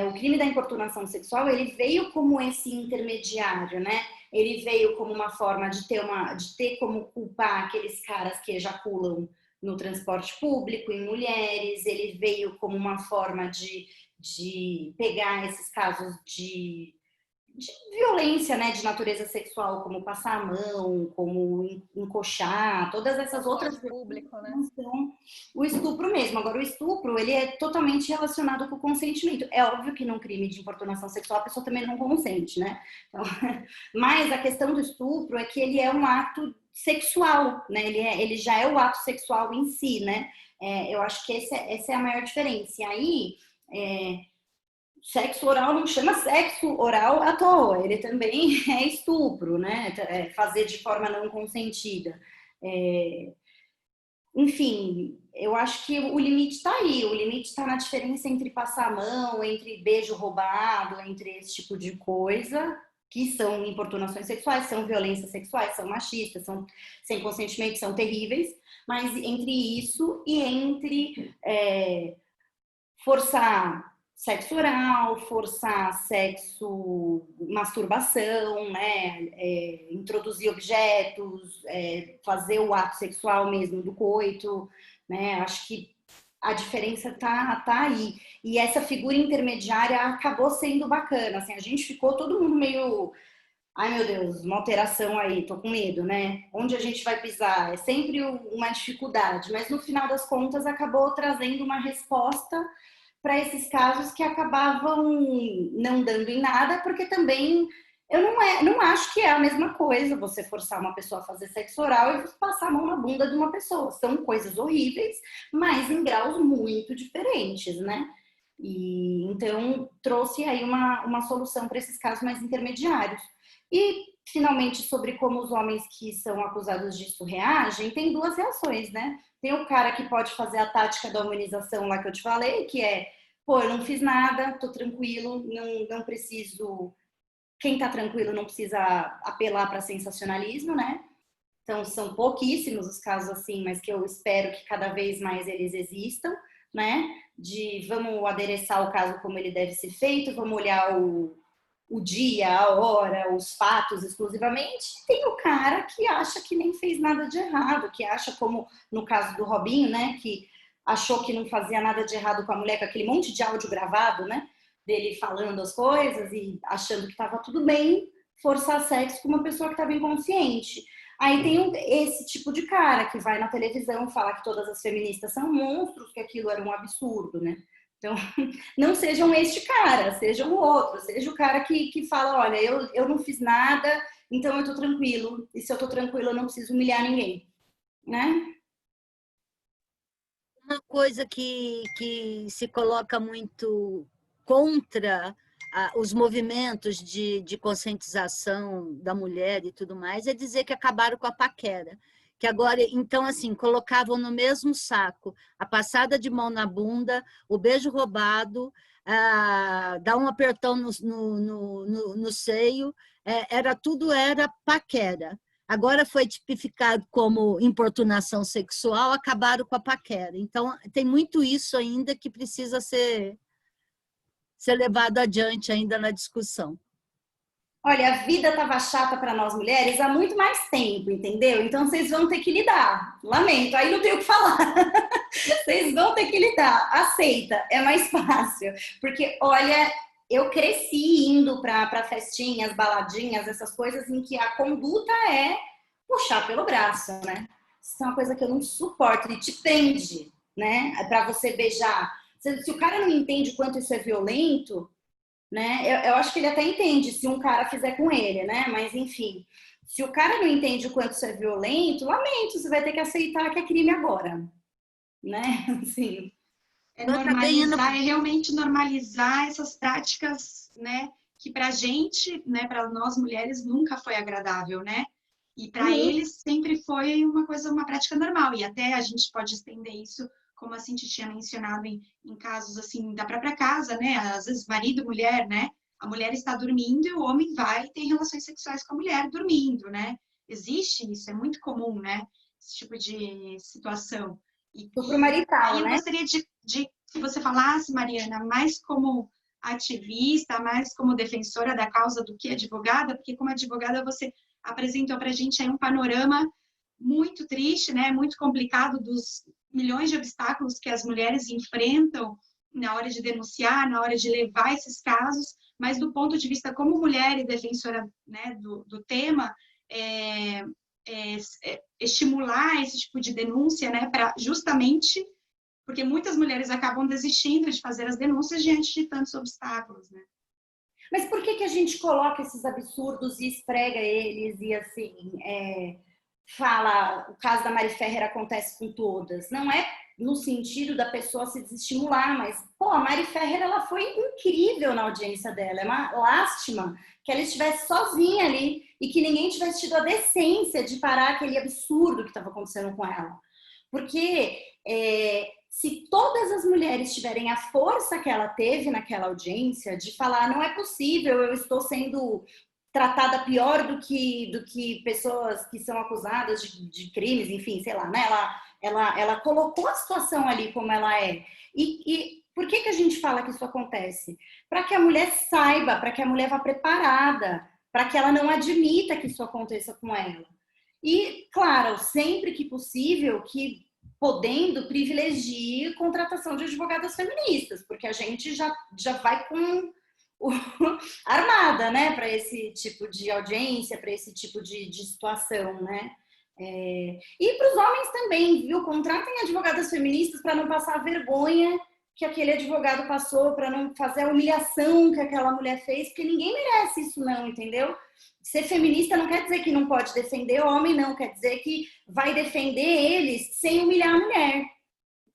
o crime da importunação sexual, ele veio como esse intermediário, né? Ele veio como uma forma de ter como culpar aqueles caras que ejaculam no transporte público, em mulheres. Ele veio como uma forma de pegar esses casos de violência, né, de natureza sexual, como passar a mão, como encoxar, todas essas outras público, né? Então, o estupro mesmo. Agora, o estupro, ele é totalmente relacionado com o consentimento. É óbvio que num crime de importunação sexual a pessoa também não consente, né? Então, mas a questão do estupro é que ele é um ato sexual, né? Ele já é o ato sexual em si, né? Eu acho que essa é a maior diferença. E aí, sexo oral não chama sexo oral à toa, ele também é estupro, né? Fazer de forma não consentida. Enfim, eu acho que o limite está aí, o limite está na diferença entre passar a mão, entre beijo roubado, entre esse tipo de coisa, que são importunações sexuais, são violências sexuais, são machistas, são sem consentimento, são terríveis, mas entre isso e entre forçar sexo oral, forçar sexo, masturbação, né? Introduzir objetos, fazer o ato sexual mesmo do coito, né? Acho que a diferença tá aí. E essa figura intermediária acabou sendo bacana, assim, a gente ficou todo mundo meio... Ai, meu Deus, uma alteração aí, tô com medo, né? Onde a gente vai pisar? É sempre uma dificuldade, mas no final das contas acabou trazendo uma resposta para esses casos que acabavam não dando em nada, porque também eu não acho que é a mesma coisa você forçar uma pessoa a fazer sexo oral e passar a mão na bunda de uma pessoa. São coisas horríveis, mas em graus muito diferentes, né? E então trouxe aí uma solução para esses casos mais intermediários. E, finalmente, sobre como os homens que são acusados disso reagem, tem duas reações, né? Tem o cara que pode fazer a tática da humanização lá que eu te falei, que é, pô, eu não fiz nada, tô tranquilo, não preciso... Quem tá tranquilo não precisa apelar para sensacionalismo, né? Então, são pouquíssimos os casos assim, mas que eu espero que cada vez mais eles existam, né? De vamos adereçar o caso como ele deve ser feito, vamos olhar o dia, a hora, os fatos exclusivamente. Tem o cara que acha que nem fez nada de errado, que acha, como no caso do Robinho, né, que achou que não fazia nada de errado com a mulher, com aquele monte de áudio gravado, né, dele falando as coisas e achando que estava tudo bem forçar sexo com uma pessoa que estava inconsciente. Aí tem esse tipo de cara que vai na televisão falar que todas as feministas são monstros, que aquilo era um absurdo, né? Então, não sejam este cara, sejam o outro, seja o cara que fala, olha, eu não fiz nada, então eu tô tranquilo, e se eu tô tranquilo eu não preciso humilhar ninguém, né? Uma coisa que se coloca muito contra os movimentos de conscientização da mulher e tudo mais é dizer que acabaram com a paquera. Que agora, então, assim, colocavam no mesmo saco a passada de mão na bunda, o beijo roubado, dar um apertão no seio, tudo era paquera. Agora foi tipificado como importunação sexual, acabaram com a paquera. Então, tem muito isso ainda que precisa ser levado adiante ainda na discussão. Olha, a vida estava chata para nós mulheres há muito mais tempo, entendeu? Então vocês vão ter que lidar. Lamento, aí não tenho o que falar. Vocês vão ter que lidar. Aceita, é mais fácil. Porque, olha, eu cresci indo para festinhas, baladinhas, essas coisas em que a conduta é puxar pelo braço, né? Isso é uma coisa que eu não suporto. Ele te prende, né? Para você beijar. Se o cara não entende o quanto isso é violento, né? Eu acho que ele até entende se um cara fizer com ele, né? Mas enfim, se o cara não entende o quanto isso é violento, lamento, você vai ter que aceitar que é crime agora, né? Assim. É normalizar, é realmente normalizar essas práticas, né? Que pra gente, né? Para nós mulheres nunca foi agradável, né? E para eles sempre foi uma coisa, uma prática normal. E até a gente pode estender isso, como a Cintia tinha mencionado, em casos assim da própria casa, né? Às vezes marido, mulher, né? A mulher está dormindo e o homem vai ter relações sexuais com a mulher dormindo, né? Existe isso, é muito comum, né? Esse tipo de situação. Estupro marital, aí eu né? gostaria de que você falasse, Mariana, mais como ativista, mais como defensora da causa do que advogada, porque como advogada você apresentou para a gente aí um panorama muito triste, né? Muito complicado dos milhões de obstáculos que as mulheres enfrentam na hora de denunciar, na hora de levar esses casos, mas do ponto de vista como mulher e defensora, né, do tema, estimular esse tipo de denúncia, né, para justamente porque muitas mulheres acabam desistindo de fazer as denúncias diante de tantos obstáculos, né? Mas por que a gente coloca esses absurdos e esfrega eles e assim, fala, o caso da Mari Ferrer acontece com todas? Não é no sentido da pessoa se desestimular, mas, pô, a Mari Ferrer, ela foi incrível na audiência dela. É uma lástima que ela estivesse sozinha ali e que ninguém tivesse tido a decência de parar aquele absurdo que estava acontecendo com ela. Porque se todas as mulheres tiverem a força que ela teve naquela audiência de falar, não é possível, eu estou sendo tratada pior do que pessoas que são acusadas de crimes, enfim, sei lá, né? Ela colocou a situação ali como ela é. E por que a gente fala que isso acontece? Para que a mulher saiba, para que a mulher vá preparada, para que ela não admita que isso aconteça com ela. E, claro, sempre que possível, que podendo, privilegie contratação de advogadas feministas, porque a gente já vai com armada, né, para esse tipo de audiência, para esse tipo de situação, né? E para os homens também, viu? Contratem advogadas feministas para não passar a vergonha que aquele advogado passou, para não fazer a humilhação que aquela mulher fez, porque ninguém merece isso não, entendeu? Ser feminista não quer dizer que não pode defender o homem, não. Quer dizer que vai defender eles sem humilhar a mulher.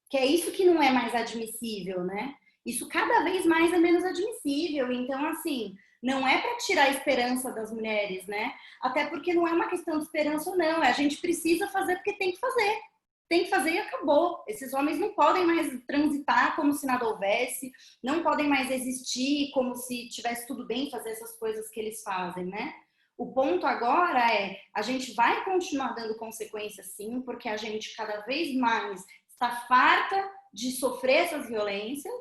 Que é isso que não é mais admissível, né? Isso cada vez mais é menos admissível. Então, assim, não é para tirar a esperança das mulheres, né? Até porque não é uma questão de esperança ou não. A gente precisa fazer porque tem que fazer. Tem que fazer e acabou. Esses homens não podem mais transitar como se nada houvesse, não podem mais existir como se tivesse tudo bem fazer essas coisas que eles fazem, né? O ponto agora é, a gente vai continuar dando consequências sim, porque a gente cada vez mais está farta de sofrer essas violências,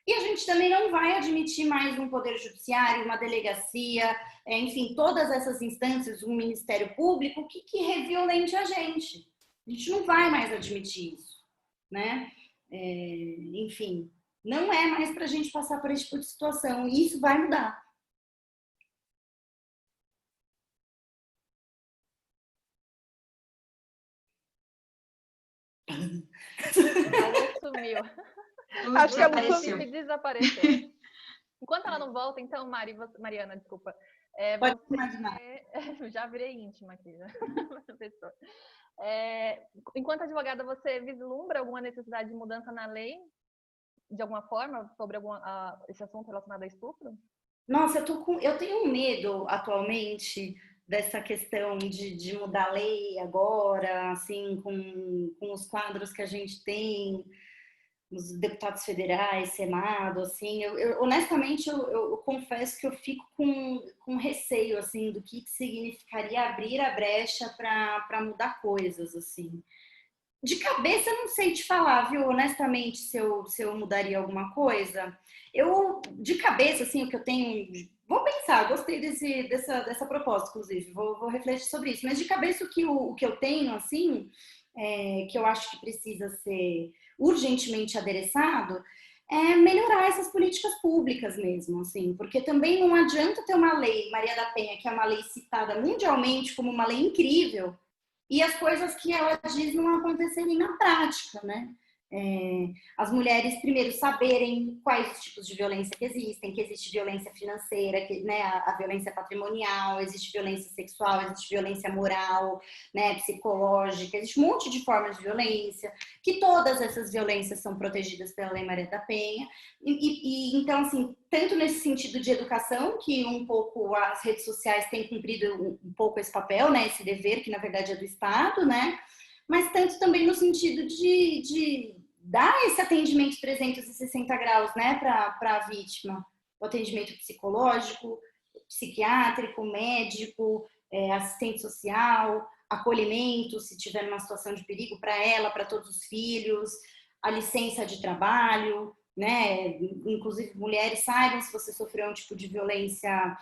e a gente também não vai admitir mais um poder judiciário, uma delegacia, enfim, todas essas instâncias, um Ministério Público que reviolente a gente. A gente não vai mais admitir isso, né? Enfim, não é mais para a gente passar por esse tipo de situação, e isso vai mudar. Sumiu. Acho que ela sumiu. Desapareceu. Enquanto ela não volta, então, Mariana, desculpa. Pode imaginar. Já virei íntima aqui, né? Enquanto advogada, você vislumbra alguma necessidade de mudança na lei, de alguma forma, sobre esse assunto relacionado a estupro? Nossa, eu tenho um medo atualmente dessa questão de mudar a lei agora, assim, com os quadros que a gente tem, os deputados federais, Senado, assim, honestamente, eu confesso que eu fico com receio, assim, do que significaria abrir a brecha para mudar coisas, assim. De cabeça, eu não sei te falar, viu, honestamente, se eu mudaria alguma coisa. De cabeça, assim, o que eu tenho... Vou pensar, gostei dessa proposta, inclusive, vou refletir sobre isso. Mas de cabeça o que eu tenho, assim, que eu acho que precisa ser urgentemente adereçado, é melhorar essas políticas públicas mesmo, assim, porque também não adianta ter uma lei, Maria da Penha, que é uma lei citada mundialmente como uma lei incrível, e as coisas que ela diz não acontecerem na prática, né? As mulheres, primeiro, saberem quais os tipos de violência que existe violência financeira, né, a violência patrimonial, existe violência sexual, existe violência moral, né, psicológica, existe um monte de formas de violência, que todas essas violências são protegidas pela Lei Maria da Penha. Então, assim, tanto nesse sentido de educação, que um pouco as redes sociais têm cumprido um pouco esse papel, né, esse dever, que na verdade é do Estado, né, mas tanto também no sentido de dar esse atendimento 360 graus, né, para a vítima, o atendimento psicológico, psiquiátrico, médico, assistente social, acolhimento, se tiver uma situação de perigo para ela, para todos os filhos, a licença de trabalho, né, inclusive mulheres saibam se você sofreu um tipo de violência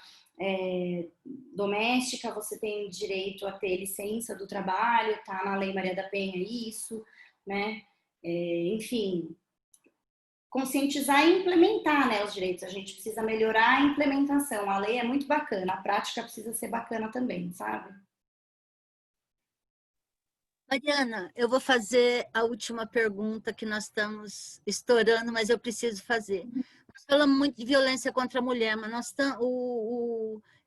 doméstica, você tem direito a ter licença do trabalho, tá na Lei Maria da Penha isso, né? Enfim, conscientizar e implementar, né, os direitos. A gente precisa melhorar a implementação. A lei é muito bacana, a prática precisa ser bacana também, sabe? Mariana, eu vou fazer a última pergunta que nós estamos estourando, mas eu preciso fazer. Nós falamos muito de violência contra a mulher, mas nós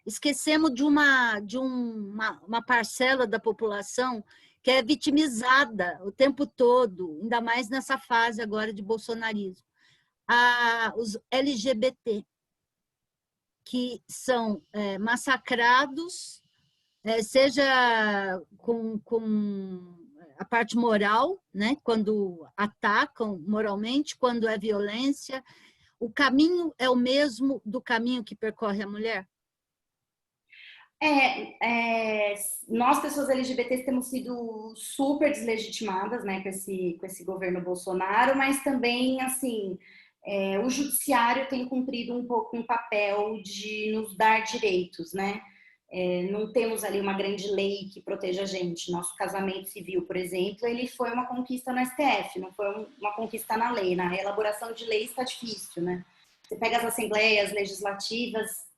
esquecemos de uma parcela da população que é vitimizada o tempo todo, ainda mais nessa fase agora de bolsonarismo. Os LGBT, que são massacrados, seja com a parte moral, né? Quando atacam moralmente, quando é violência. O caminho é o mesmo do caminho que percorre a mulher? Nós, pessoas LGBTs, temos sido super deslegitimadas, né, com esse governo Bolsonaro, mas também, assim, o judiciário tem cumprido um pouco um papel de nos dar direitos, né? Não temos ali uma grande lei que proteja a gente. Nosso casamento civil, por exemplo, ele foi uma conquista no STF, não foi uma conquista na lei. Na elaboração de leis está difícil, né? Você pega as assembleias legislativas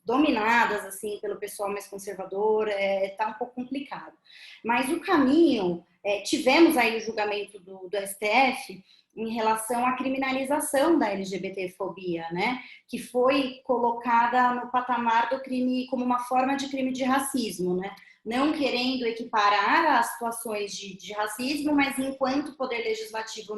dominadas assim pelo pessoal mais conservador, tá um pouco complicado. Mas o caminho, tivemos aí o julgamento do STF em relação à criminalização da LGBTfobia, né? Que foi colocada no patamar do crime como uma forma de crime de racismo, né? Não querendo equiparar as situações de racismo, mas enquanto o Poder Legislativo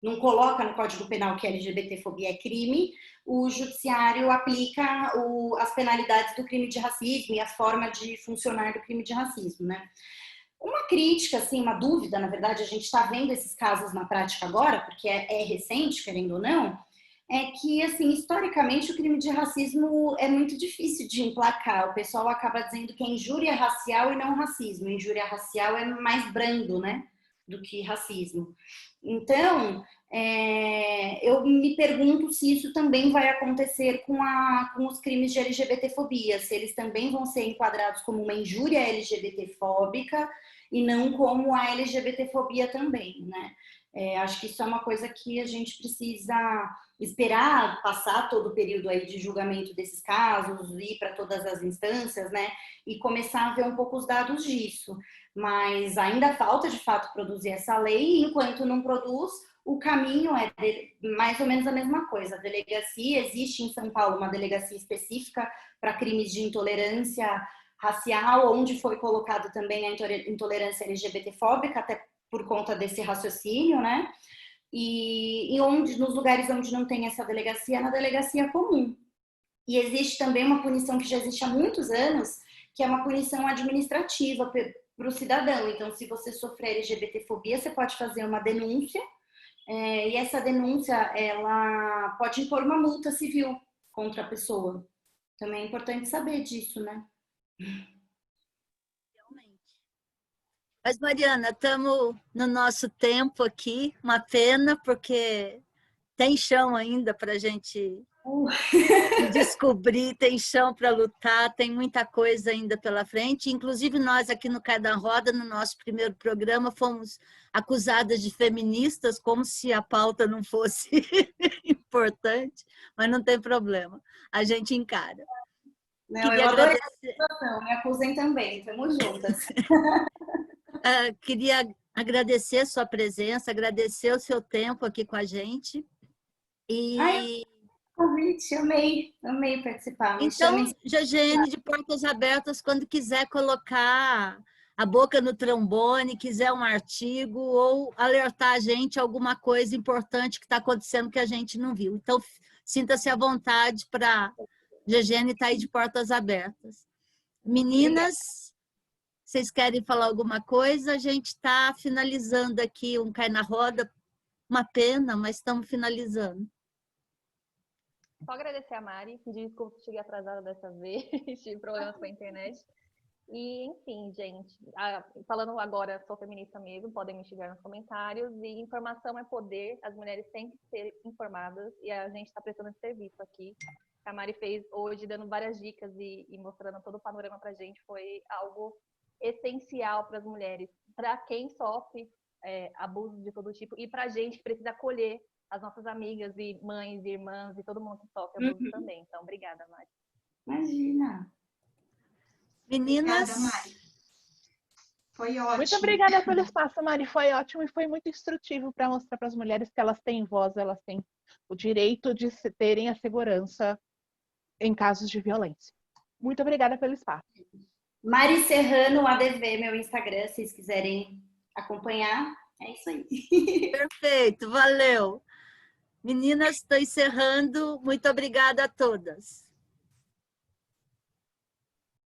não coloca no Código Penal que a LGBTfobia é crime, o judiciário aplica as penalidades do crime de racismo e a forma de funcionar do crime de racismo, né? Uma crítica, assim, uma dúvida, na verdade, a gente está vendo esses casos na prática agora, porque é recente, querendo ou não, é que, assim, historicamente o crime de racismo é muito difícil de emplacar. O pessoal acaba dizendo que é injúria racial e não racismo. Injúria racial é mais brando, né, do que racismo. Então, eu me pergunto se isso também vai acontecer com os crimes de LGBTfobia, se eles também vão ser enquadrados como uma injúria LGBTfóbica e não como a LGBTfobia também, né? Acho que isso é uma coisa que a gente precisa esperar passar todo o período aí de julgamento desses casos, ir para todas as instâncias, né? E começar a ver um pouco os dados disso. Mas ainda falta, de fato, produzir essa lei, e enquanto não produz, o caminho é mais ou menos a mesma coisa. A delegacia, existe em São Paulo uma delegacia específica para crimes de intolerância racial, onde foi colocado também a intolerância LGBTfóbica, até por conta desse raciocínio, né? E nos lugares onde não tem essa delegacia, na delegacia comum. E existe também uma punição que já existe há muitos anos, que é uma punição administrativa para o cidadão. Então, se você sofrer LGBTfobia, você pode fazer uma denúncia, e essa denúncia, ela pode impor uma multa civil contra a pessoa. Também é importante saber disso, né? Realmente. Mas, Mariana, estamos no nosso tempo aqui, uma pena, porque tem chão ainda para a gente de descobrir, tem chão para lutar, tem muita coisa ainda pela frente. Inclusive, nós aqui no Cai da Roda, no nosso primeiro programa, fomos acusadas de feministas, como se a pauta não fosse importante, mas não tem problema, a gente encara. Não, Queria eu adorei agradecer... a situação, me acusem também, estamos juntas. Queria agradecer sua presença, agradecer o seu tempo aqui com a gente. E... convite, amei participar. Me Então, chamem. Jagene, de portas abertas, quando quiser colocar a boca no trombone, quiser um artigo ou alertar a gente alguma coisa importante que está acontecendo que a gente não viu. Então, sinta-se à vontade para... Jagene está aí de portas abertas. Meninas, vocês querem falar alguma coisa? A gente está finalizando aqui um Cai na Roda. Uma pena, mas estamos finalizando. Só agradecer a Mari, pedir desculpa que cheguei atrasada dessa vez, tive problemas com a internet. E, enfim, gente, falando agora, sou feminista mesmo, podem me xingar nos comentários. E informação é poder, as mulheres têm que ser informadas e a gente está prestando esse serviço aqui. A Mari fez hoje, dando várias dicas e mostrando todo o panorama para a gente, foi algo essencial para as mulheres, para quem sofre abuso de todo tipo e para a gente que precisa acolher as nossas amigas e mães e irmãs e todo mundo que sofre abuso também. Então, obrigada, Mari. Imagina. Meninas... Obrigada, Mari. Foi ótimo. Muito obrigada pelo espaço, Mari. Foi ótimo e foi muito instrutivo para mostrar para as mulheres que elas têm voz, elas têm o direito de terem a segurança em casos de violência. Muito obrigada pelo espaço. Mari Serrano, ADV, meu Instagram, se vocês quiserem acompanhar. É isso aí. Perfeito, valeu. Meninas, estou encerrando. Muito obrigada a todas.